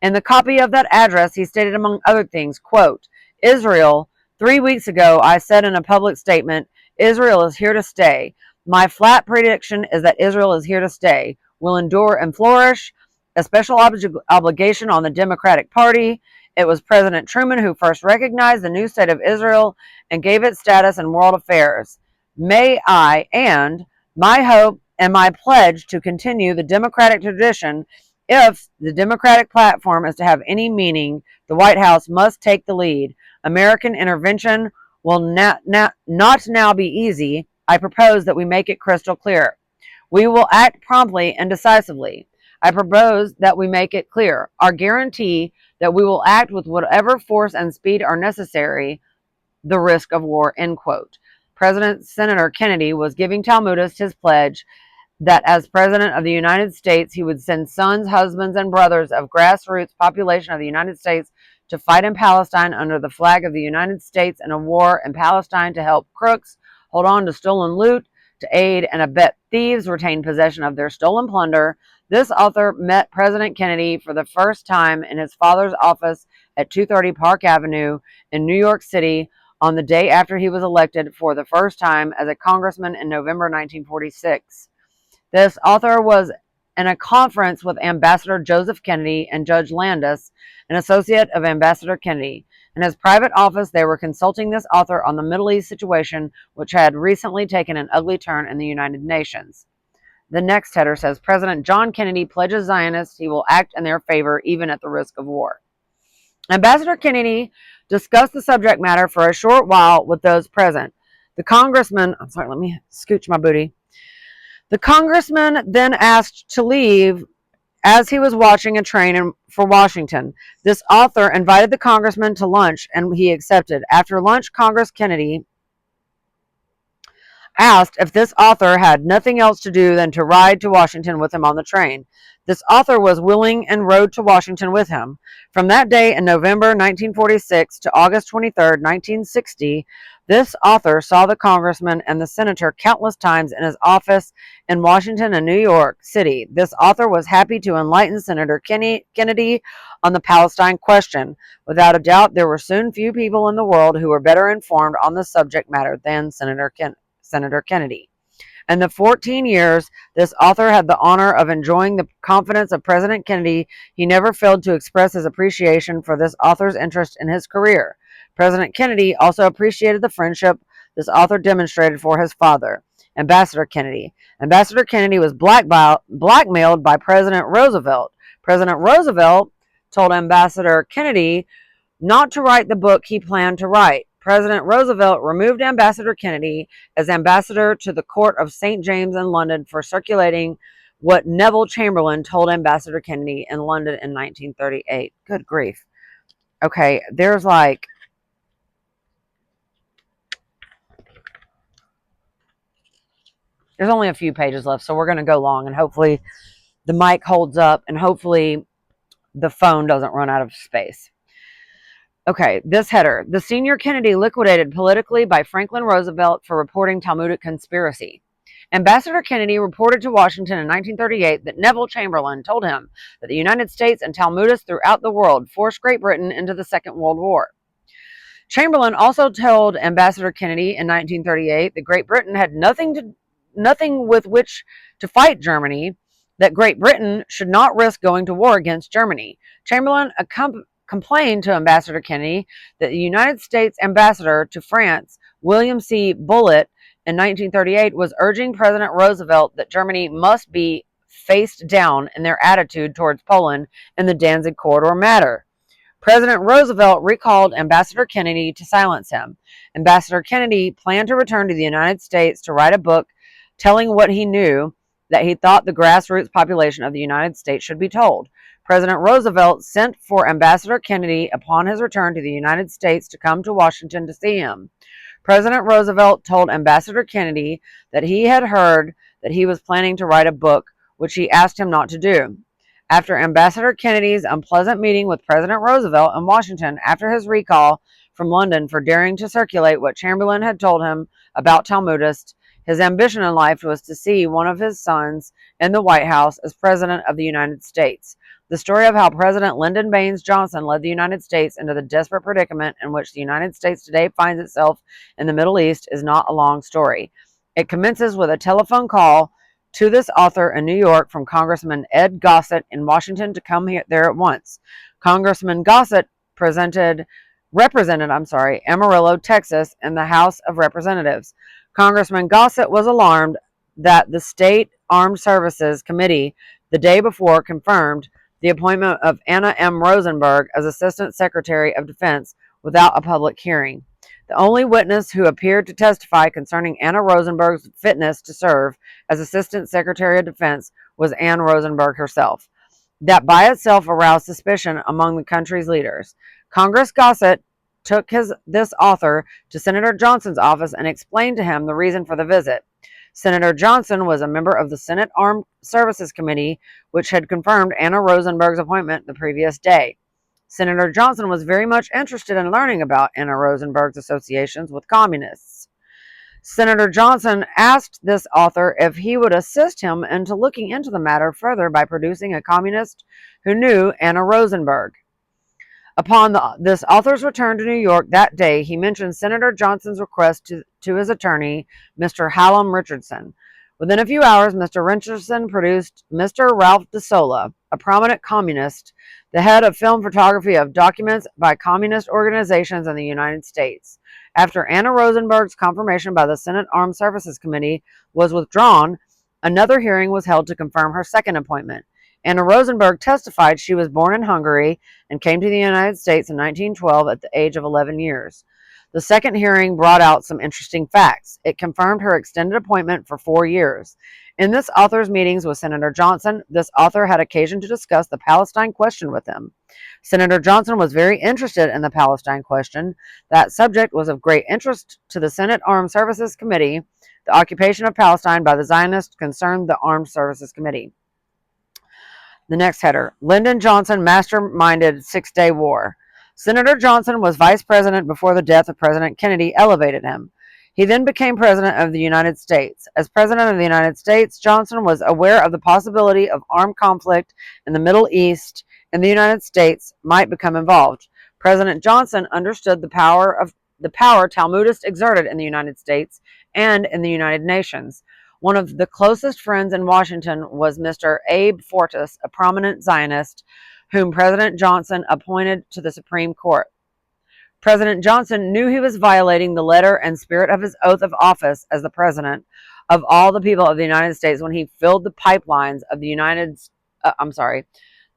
In the copy of that address, he stated, among other things, quote, Israel, 3 weeks ago, I said in a public statement, Israel is here to stay. My flat prediction is that Israel is here to stay, will endure and flourish, a special obligation on the Democratic Party. It was President Truman who first recognized the new state of Israel and gave it status in world affairs. May I, and my hope and my pledge to continue the democratic tradition, if the Democratic platform is to have any meaning, the White House must take the lead. American intervention will not now be easy. I propose that we make it crystal clear. We will act promptly and decisively. I propose that we make it clear. Our guarantee that we will act with whatever force and speed are necessary, the risk of war, end quote. Senator Kennedy was giving Talmudists his pledge that as President of the United States, he would send sons, husbands, and brothers of grassroots population of the United States to fight in Palestine under the flag of the United States in a war in Palestine to help crooks hold on to stolen loot, to aid and abet thieves retain possession of their stolen plunder. This author met President Kennedy for the first time in his father's office at 230 Park Avenue in New York City on the day after he was elected for the first time as a congressman in November 1946. This author was in a conference with Ambassador Joseph Kennedy and Judge Landis, an associate of Ambassador Kennedy. In his private office, they were consulting this author on the Middle East situation, which had recently taken an ugly turn in the United Nations. The next header says, President John Kennedy pledges Zionists he will act in their favor even at the risk of war. Ambassador Kennedy discussed the subject matter for a short while with those present. The congressman then asked to leave as he was watching a train for Washington. This author invited the congressman to lunch, and he accepted. After lunch, asked if this author had nothing else to do than to ride to Washington with him on the train. This author was willing and rode to Washington with him. From that day in November 1946 to August 23, 1960, this author saw the congressman and the senator countless times in his office in Washington and New York City. This author was happy to enlighten Senator Kennedy on the Palestine question. Without a doubt, there were soon few people in the world who were better informed on the subject matter than Senator Kennedy. In the 14 years this author had the honor of enjoying the confidence of President Kennedy, he never failed to express his appreciation for this author's interest in his career. President Kennedy also appreciated the friendship this author demonstrated for his father, Ambassador Kennedy. Ambassador Kennedy was blackmailed by President Roosevelt. President Roosevelt told Ambassador Kennedy not to write the book he planned to write. President Roosevelt removed Ambassador Kennedy as ambassador to the court of St. James in London for circulating what Neville Chamberlain told Ambassador Kennedy in London in 1938. Good grief. Okay, there's only a few pages left, so we're going to go long, and hopefully the mic holds up, and hopefully the phone doesn't run out of space. Okay, this header. The senior Kennedy liquidated politically by Franklin Roosevelt for reporting Talmudic conspiracy. Ambassador Kennedy reported to Washington in 1938 that Neville Chamberlain told him that the United States and Talmudists throughout the world forced Great Britain into the Second World War. Chamberlain also told Ambassador Kennedy in 1938 that Great Britain had nothing with which to fight Germany, that Great Britain should not risk going to war against Germany. Chamberlain complained to Ambassador Kennedy that the United States ambassador to France, William C. Bullitt, in 1938 was urging President Roosevelt that Germany must be faced down in their attitude towards Poland in the Danzig Corridor matter. President Roosevelt recalled Ambassador Kennedy to silence him. Ambassador Kennedy planned to return to the United States to write a book telling what he knew that he thought the grassroots population of the United States should be told. President Roosevelt sent for Ambassador Kennedy upon his return to the United States to come to Washington to see him. President Roosevelt told Ambassador Kennedy that he had heard that he was planning to write a book, which he asked him not to do. After Ambassador Kennedy's unpleasant meeting with President Roosevelt in Washington after his recall from London for daring to circulate what Chamberlain had told him about Talmudists, his ambition in life was to see one of his sons in the White House as President of the United States. The story of how President Lyndon Baines Johnson led the United States into the desperate predicament in which the United States today finds itself in the Middle East is not a long story. It commences with a telephone call to this author in New York from Congressman Ed Gossett in Washington to come there at once. Congressman Gossett represented Amarillo, Texas, in the House of Representatives. Congressman Gossett was alarmed that the State Armed Services Committee the day before confirmed the appointment of Anna M. Rosenberg as Assistant Secretary of Defense without a public hearing. The only witness who appeared to testify concerning Anna Rosenberg's fitness to serve as Assistant Secretary of Defense was Ann Rosenberg herself. That by itself aroused suspicion among the country's leaders. Congress Gossett took this author to Senator Johnson's office and explained to him the reason for the visit. Senator Johnson was a member of the Senate Armed Services Committee, which had confirmed Anna Rosenberg's appointment the previous day. Senator Johnson was very much interested in learning about Anna Rosenberg's associations with communists. Senator Johnson asked this author if he would assist him into looking into the matter further by producing a communist who knew Anna Rosenberg. Upon this author's return to New York that day, he mentioned Senator Johnson's request to his attorney, Mr. Hallam Richardson. Within a few hours, Mr. Richardson produced Mr. Ralph de Sola, a prominent communist, the head of film photography of documents by communist organizations in the United States. After Anna Rosenberg's confirmation by the Senate Armed Services Committee was withdrawn, another hearing was held to confirm her second appointment. Anna Rosenberg testified she was born in Hungary and came to the United States in 1912 at the age of 11 years. The second hearing brought out some interesting facts. It confirmed her extended appointment for 4 years. In this author's meetings with Senator Johnson, this author had occasion to discuss the Palestine question with him. Senator Johnson was very interested in the Palestine question. That subject was of great interest to the Senate Armed Services Committee, The occupation of Palestine by the Zionists concerned the Armed Services Committee. The next header, Lyndon Johnson masterminded Six-Day War. Senator Johnson was vice president before the death of President Kennedy elevated him. He then became president of the United States. As president of the United States, Johnson was aware of the possibility of armed conflict in the Middle East, and the United States might become involved. President Johnson understood the power Talmudists exerted in the United States and in the United Nations. One of the closest friends in Washington was Mr. Abe Fortas, a prominent Zionist, whom President Johnson appointed to the Supreme Court. President Johnson knew he was violating the letter and spirit of his oath of office as the president of all the people of the United States when he filled the pipelines of the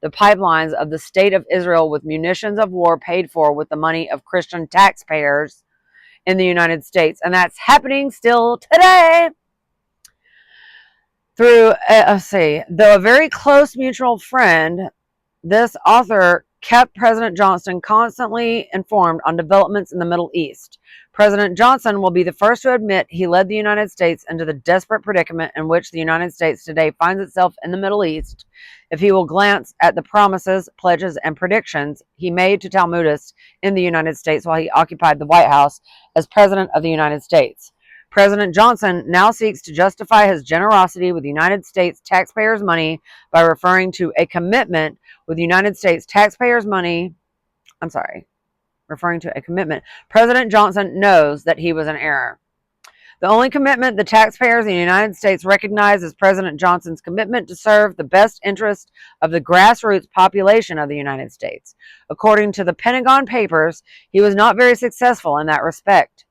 pipelines of the state of Israel with munitions of war paid for with the money of Christian taxpayers in the United States. And that's happening still today. Through, though a very close mutual friend, this author kept President Johnson constantly informed on developments in the Middle East. President Johnson will be the first to admit he led the United States into the desperate predicament in which the United States today finds itself in the Middle East, if he will glance at the promises, pledges, and predictions he made to Talmudists in the United States while he occupied the White House as President of the United States. President Johnson now seeks to justify his generosity with the United States taxpayers' money by referring to a commitment with the United States taxpayers' money. Referring to a commitment. President Johnson knows that he was in error. The only commitment the taxpayers in the United States recognize is President Johnson's commitment to serve the best interest of the grassroots population of the United States. According to the Pentagon Papers, he was not very successful in that respect.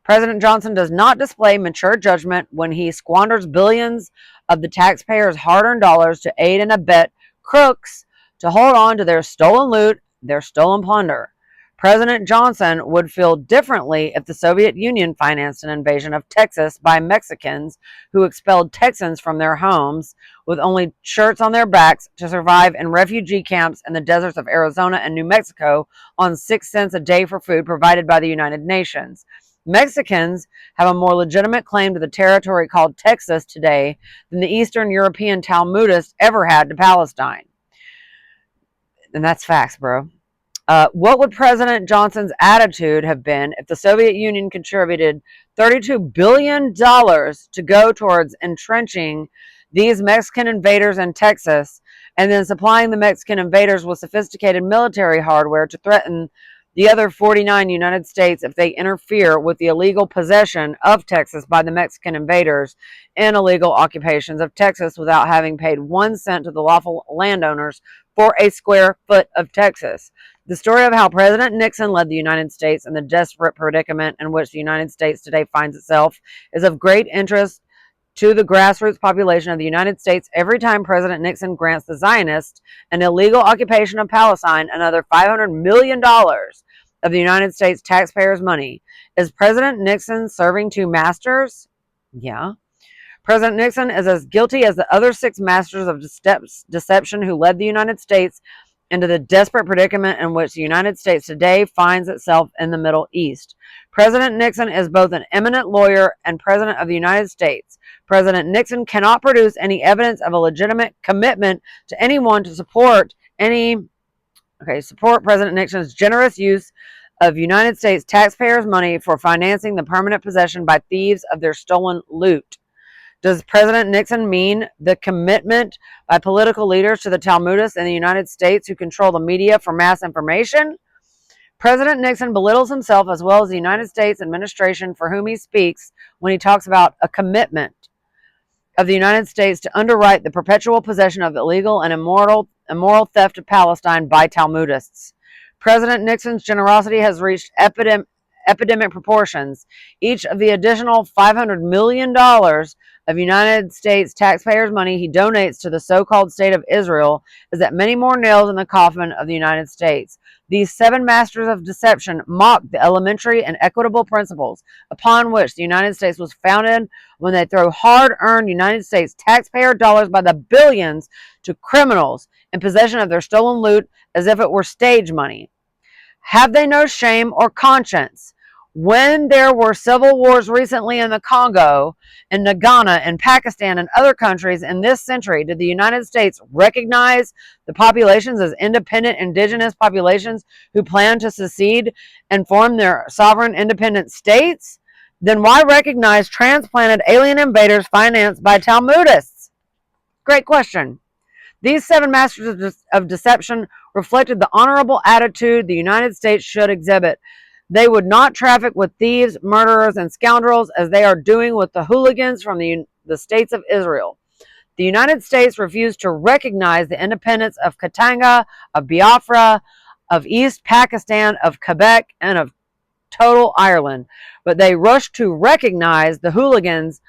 President Johnson does not display mature judgment when he squanders billions of the taxpayers' hard-earned dollars to aid and abet crooks to hold on to their stolen loot, their stolen plunder. President Johnson would feel differently if the Soviet Union financed an invasion of Texas by Mexicans who expelled Texans from their homes with only shirts on their backs to survive in refugee camps in the deserts of Arizona and New Mexico on 6 cents a day for food provided by the United Nations. Mexicans have a more legitimate claim to the territory called Texas today than the Eastern European Talmudists ever had to Palestine. And that's facts, bro. What would President Johnson's attitude have been if the Soviet Union contributed $32 billion to go towards entrenching these Mexican invaders in Texas and then supplying the Mexican invaders with sophisticated military hardware to threaten the other 49 United States if they interfere with the illegal possession of Texas by the Mexican invaders in illegal occupations of Texas without having paid 1 cent to the lawful landowners for a square foot of Texas? The story of how President Nixon led the United States in the desperate predicament in which the United States today finds itself is of great interest to the grassroots population of the United States every time President Nixon grants the Zionists an illegal occupation of Palestine another $500 million of the United States taxpayers' money. Is President Nixon serving two masters? Yeah. President Nixon is as guilty as the other 6 masters of deception who led the United States into the desperate predicament in which the United States today finds itself in the Middle East. President Nixon is both an eminent lawyer and President of the United States. President Nixon cannot produce any evidence of a legitimate commitment to anyone to support President Nixon's generous use of United States taxpayers' money for financing the permanent possession by thieves of their stolen loot. Does President Nixon mean the commitment by political leaders to the Talmudists in the United States who control the media for mass information? President Nixon belittles himself as well as the United States administration for whom he speaks when he talks about a commitment of the United States to underwrite the perpetual possession of illegal and immoral theft of Palestine by Talmudists. President Nixon's generosity has reached epidemic proportions. Each of the additional $500 million of United States taxpayers' money he donates to the so-called State of Israel is at many more nails in the coffin of the United States. These 7 masters of deception mock the elementary and equitable principles upon which the United States was founded when they throw hard-earned United States taxpayer dollars by the billions to criminals in possession of their stolen loot as if it were stage money. Have they no shame or conscience? When there were civil wars recently in the Congo, in Ghana, in Pakistan, and other countries in this century, did the United States recognize the populations as independent indigenous populations who planned to secede and form their sovereign independent states? Then why recognize transplanted alien invaders financed by Talmudists? Great question. These 7 masters of deception reflected the honorable attitude the United States should exhibit. They would not traffic with thieves, murderers, and scoundrels as they are doing with the hooligans from the states of Israel. The United States refused to recognize the independence of Katanga, of Biafra, of East Pakistan, of Quebec, and of total Ireland, but they rushed to recognize the hooligans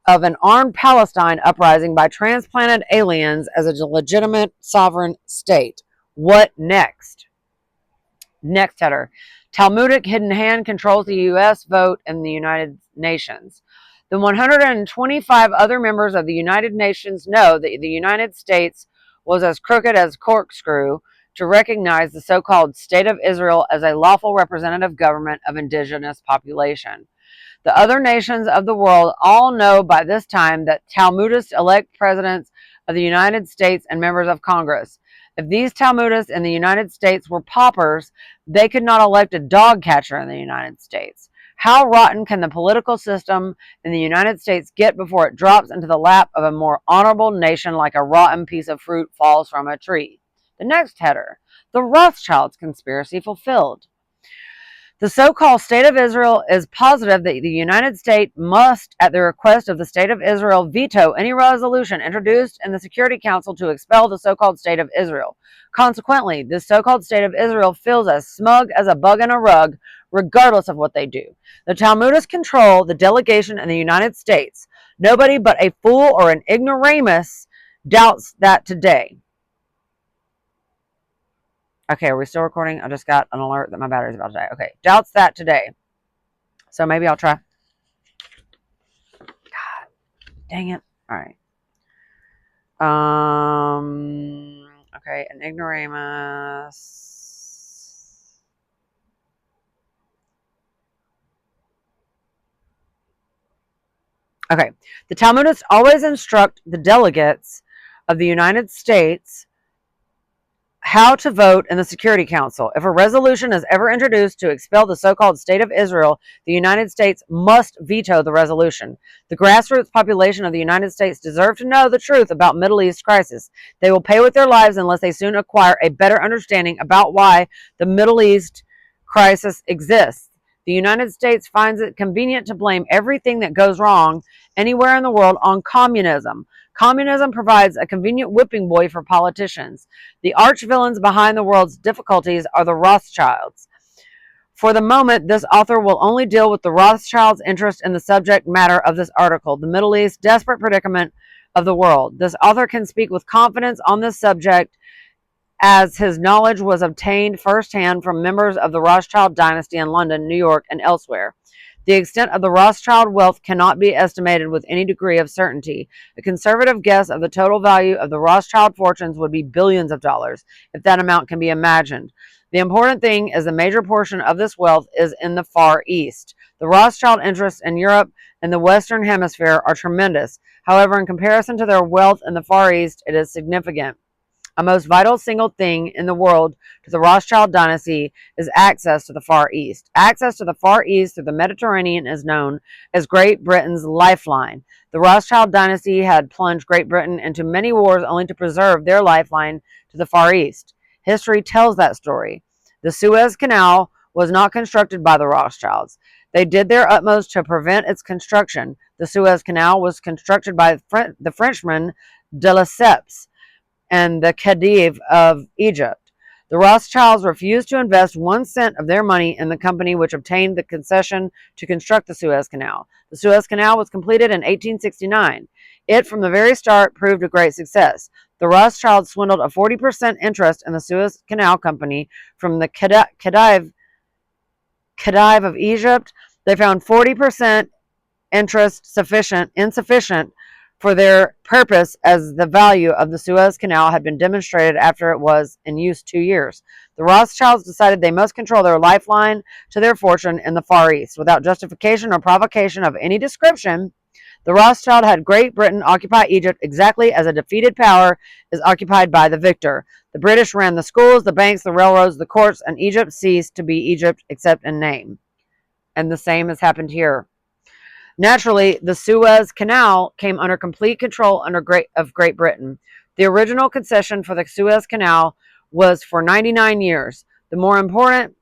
of an armed Palestine uprising by transplanted aliens as a legitimate sovereign state. What next? Next header. Talmudic hidden hand controls the U.S. vote in the United Nations. The 125 other members of the United Nations know that the United States was as crooked as corkscrew to recognize the so-called State of Israel as a lawful representative government of indigenous population. The other nations of the world all know by this time that Talmudists elect presidents of the United States and members of Congress. If these Talmudists in the United States were paupers, they could not elect a dog catcher in the United States. How rotten can the political system in the United States get before it drops into the lap of a more honorable nation like a rotten piece of fruit falls from a tree? The next header. The Rothschilds conspiracy fulfilled. The so-called State of Israel is positive that the United States must, at the request of the State of Israel, veto any resolution introduced in the Security Council to expel the so-called State of Israel. Consequently, this so-called State of Israel feels as smug as a bug in a rug, regardless of what they do. The Talmudists control the delegation in the United States. Nobody but a fool or an ignoramus doubts that today. Okay, are we still recording? I just got an alert that my battery's about to die. Okay, doubts that today. So maybe I'll try. God, dang it. All right. Okay, an ignoramus. Okay, the Talmudists always instruct the delegates of the United States how to vote in the Security Council. If a resolution is ever introduced to expel the so-called State of Israel, the United States must veto the resolution. The grassroots population of the United States deserve to know the truth about Middle East crisis. They will pay with their lives unless they soon acquire a better understanding about why the Middle East crisis exists. The United States finds it convenient to blame everything that goes wrong anywhere in the world on communism. Communism provides a convenient whipping boy for politicians. The arch villains behind the world's difficulties are the Rothschilds. For the moment, this author will only deal with the Rothschilds' interest in the subject matter of this article, the Middle East desperate predicament of the world. This author can speak with confidence on this subject as his knowledge was obtained firsthand from members of the Rothschild dynasty in London, New York, and elsewhere. The extent of the Rothschild wealth cannot be estimated with any degree of certainty. A conservative guess of the total value of the Rothschild fortunes would be billions of dollars, if that amount can be imagined. The important thing is a major portion of this wealth is in the Far East. The Rothschild interests in Europe and the Western Hemisphere are tremendous. However, in comparison to their wealth in the Far East, it is significant. A most vital single thing in the world to the Rothschild dynasty is access to the Far East. Access to the Far East through the Mediterranean is known as Great Britain's lifeline. The Rothschild dynasty had plunged Great Britain into many wars only to preserve their lifeline to the Far East. History tells that story. The Suez Canal was not constructed by the Rothschilds. They did their utmost to prevent its construction. The Suez Canal was constructed by the Frenchman de Lesseps and the Khedive of Egypt. The Rothschilds refused to invest 1 cent of their money in the company which obtained the concession to construct the Suez Canal. The Suez Canal was completed in 1869. It, from the very start, proved a great success. The Rothschilds swindled a 40% interest in the Suez Canal Company from the Khedive of Egypt. They found 40% interest insufficient for their purpose, as the value of the Suez Canal had been demonstrated after it was in use 2 years. The Rothschilds decided they must control their lifeline to their fortune in the Far East. Without justification or provocation of any description, the Rothschild had Great Britain occupy Egypt exactly as a defeated power is occupied by the victor. The British ran the schools, the banks, the railroads, the courts, and Egypt ceased to be Egypt except in name. And the same has happened here. Naturally, the Suez Canal came under complete control of Great Britain. The original concession for the Suez Canal was for 99 years. The more important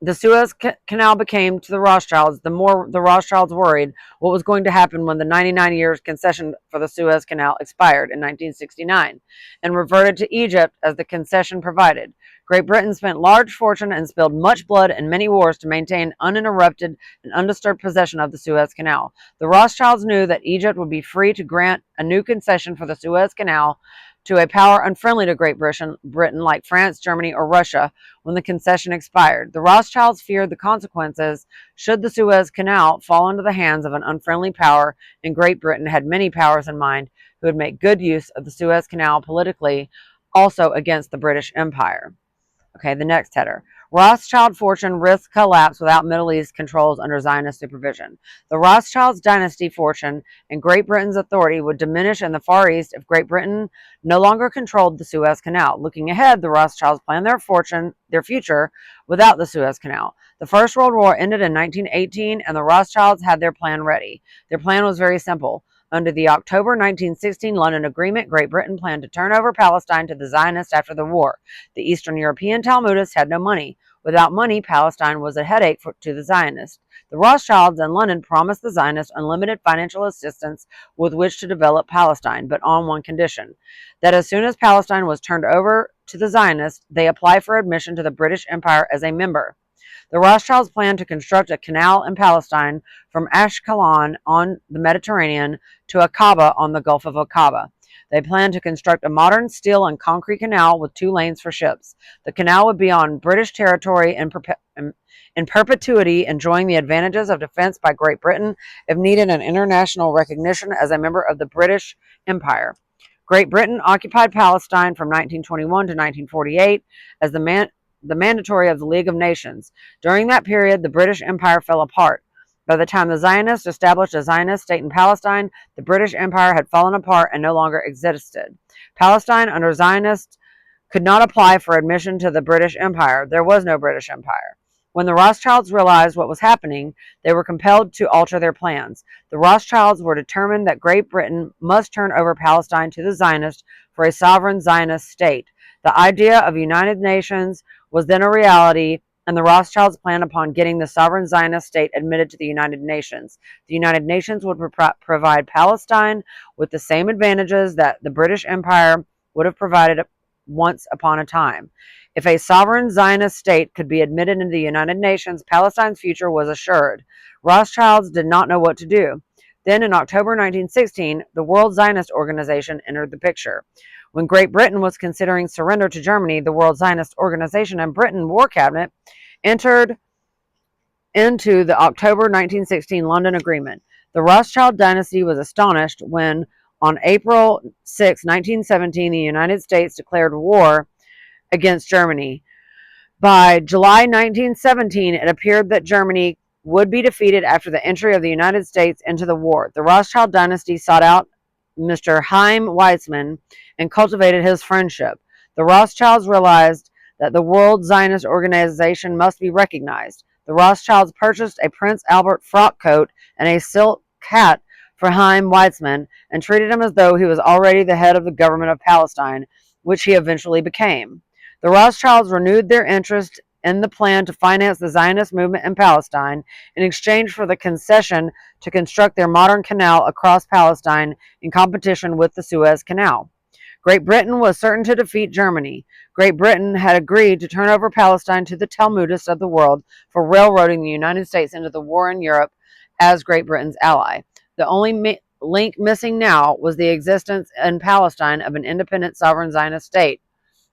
the Suez Canal became to the Rothschilds, the more the Rothschilds worried what was going to happen when the 99 years concession for the Suez Canal expired in 1969 and reverted to Egypt as the concession provided. Great Britain spent large fortune and spilled much blood and many wars to maintain uninterrupted and undisturbed possession of the Suez Canal. The Rothschilds knew that Egypt would be free to grant a new concession for the Suez Canal to a power unfriendly to Great Britain like France, Germany, or Russia when the concession expired. The Rothschilds feared the consequences should the Suez Canal fall into the hands of an unfriendly power, and Great Britain had many powers in mind who would make good use of the Suez Canal politically, also against the British Empire. Okay, the next header. Rothschild fortune risks collapse without Middle East controls under Zionist supervision. The Rothschilds' dynasty fortune and Great Britain's authority would diminish in the Far East if Great Britain no longer controlled the Suez Canal. Looking ahead, the Rothschilds planned their future without the Suez Canal. The First World War ended in 1918, and the Rothschilds had their plan ready. Their plan was very simple. Under the October 1916 London Agreement, Great Britain planned to turn over Palestine to the Zionists after the war. The Eastern European Talmudists had no money. Without money, Palestine was a headache to the Zionists. The Rothschilds in London promised the Zionists unlimited financial assistance with which to develop Palestine, but on one condition: that as soon as Palestine was turned over to the Zionists, they apply for admission to the British Empire as a member. The Rothschilds planned to construct a canal in Palestine from Ashkelon on the Mediterranean to Aqaba on the Gulf of Aqaba. They planned to construct a modern steel and concrete canal with 2 lanes for ships. The canal would be on British territory in perpetuity, enjoying the advantages of defense by Great Britain if needed and international recognition as a member of the British Empire. Great Britain occupied Palestine from 1921 to 1948 as the mandatory of the League of Nations. During that period, the British Empire fell apart. By the time the Zionists established a Zionist state in Palestine, the British Empire had fallen apart and no longer existed. Palestine, under Zionists, could not apply for admission to the British Empire. There was no British Empire. When the Rothschilds realized what was happening, they were compelled to alter their plans. The Rothschilds were determined that Great Britain must turn over Palestine to the Zionists for a sovereign Zionist state. The idea of United Nations was then a reality, and the Rothschilds planned upon getting the sovereign Zionist state admitted to the United Nations. The United Nations would provide Palestine with the same advantages that the British Empire would have provided once upon a time. If a sovereign Zionist state could be admitted into the United Nations, Palestine's future was assured. Rothschilds did not know what to do. Then, in October 1916, the World Zionist Organization entered the picture. When Great Britain was considering surrender to Germany, the World Zionist Organization and Britain War Cabinet entered into the October 1916 London Agreement. The Rothschild dynasty was astonished when, on April 6, 1917, the United States declared war against Germany. By July 1917, it appeared that Germany would be defeated after the entry of the United States into the war. The Rothschild dynasty sought out Mr. Chaim Weizmann and cultivated his friendship. The Rothschilds realized that the World Zionist Organization must be recognized. The Rothschilds purchased a Prince Albert frock coat and a silk hat for Chaim Weizmann and treated him as though he was already the head of the government of Palestine, which he eventually became. The Rothschilds renewed their interest in the plan to finance the Zionist movement in Palestine in exchange for the concession to construct their modern canal across Palestine in competition with the Suez Canal. Great Britain was certain to defeat Germany. Great Britain had agreed to turn over Palestine to the Talmudists of the world for railroading the United States into the war in Europe as Great Britain's ally. The only link missing now was the existence in Palestine of an independent sovereign Zionist state.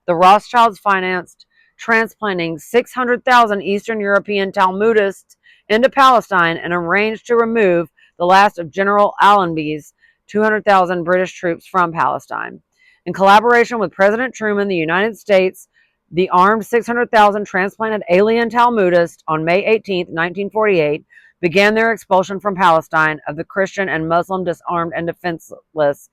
The Rothschilds financed transplanting 600,000 Eastern European Talmudists into Palestine and arranged to remove the last of General Allenby's 200,000 British troops from Palestine. In collaboration with President Truman, the United States The armed 600,000 transplanted alien Talmudists on May 18, 1948, began their expulsion from Palestine of the Christian and Muslim disarmed and defenseless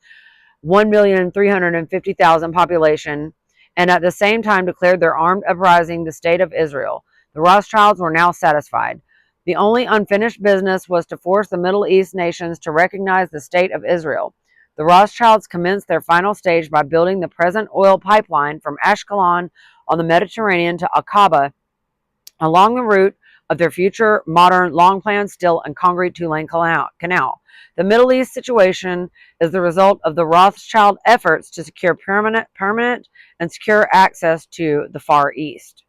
1,350,000 population, and at the same time declared their armed uprising the State of Israel. The Rothschilds were now satisfied. The only unfinished business was to force the Middle East nations to recognize the State of Israel. The Rothschilds commenced their final stage by building the present oil pipeline from Ashkelon on the Mediterranean to Aqaba, along the route of their future modern long-planned steel and concrete two-lane canal. The Middle East situation is the result of the Rothschild efforts to secure permanent and secure access to the Far East.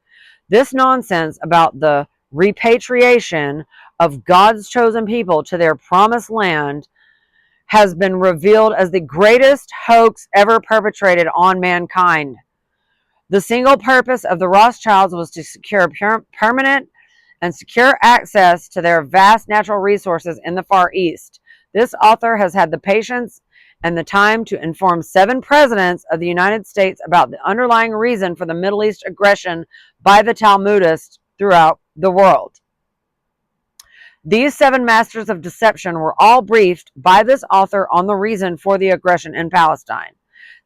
This nonsense about the repatriation of God's chosen people to their promised land has been revealed as the greatest hoax ever perpetrated on mankind. The single purpose of the Rothschilds was to secure permanent and secure access to their vast natural resources in the Far East. This author has had the patience and the time to inform 7 presidents of the United States about the underlying reason for the Middle East aggression by the Talmudists throughout the world. These 7 masters of deception were all briefed by this author on the reason for the aggression in Palestine.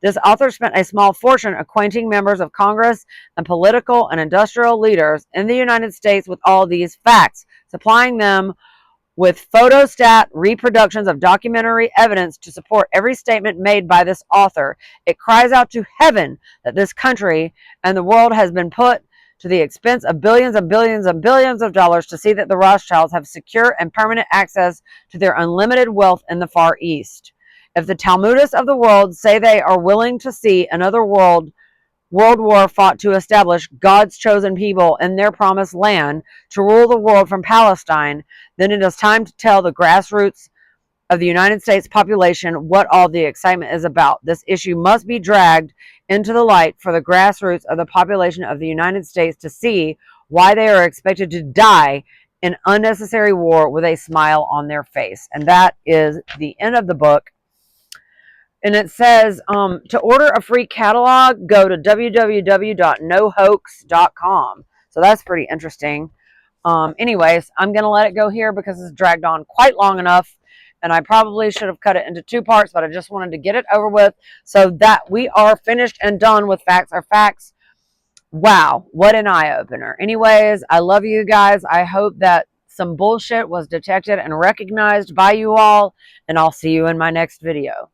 This author spent a small fortune acquainting members of Congress and political and industrial leaders in the United States with all these facts, supplying them with photostat reproductions of documentary evidence to support every statement made by this author. It cries out to heaven that this country and the world has been put to the expense of billions and billions and billions of dollars to see that the Rothschilds have secure and permanent access to their unlimited wealth in the Far East. If the Talmudists of the world say they are willing to see another world war fought to establish God's chosen people in their promised land to rule the world from Palestine, then it is time to tell the grassroots of the United States population what all the excitement is about. This issue must be dragged into the light for the grassroots of the population of the United States to see why they are expected to die in unnecessary war with a smile on their face. And that is the end of the book. And it says, to order a free catalog, go to www.nohoax.com. So that's pretty interesting. Anyways, I'm going to let it go here because it's dragged on quite long enough. And I probably should have cut it into 2 parts, but I just wanted to get it over with so that we are finished and done with Facts Are Facts. Wow, what an eye-opener. Anyways, I love you guys. I hope that some bullshit was detected and recognized by you all, and I'll see you in my next video.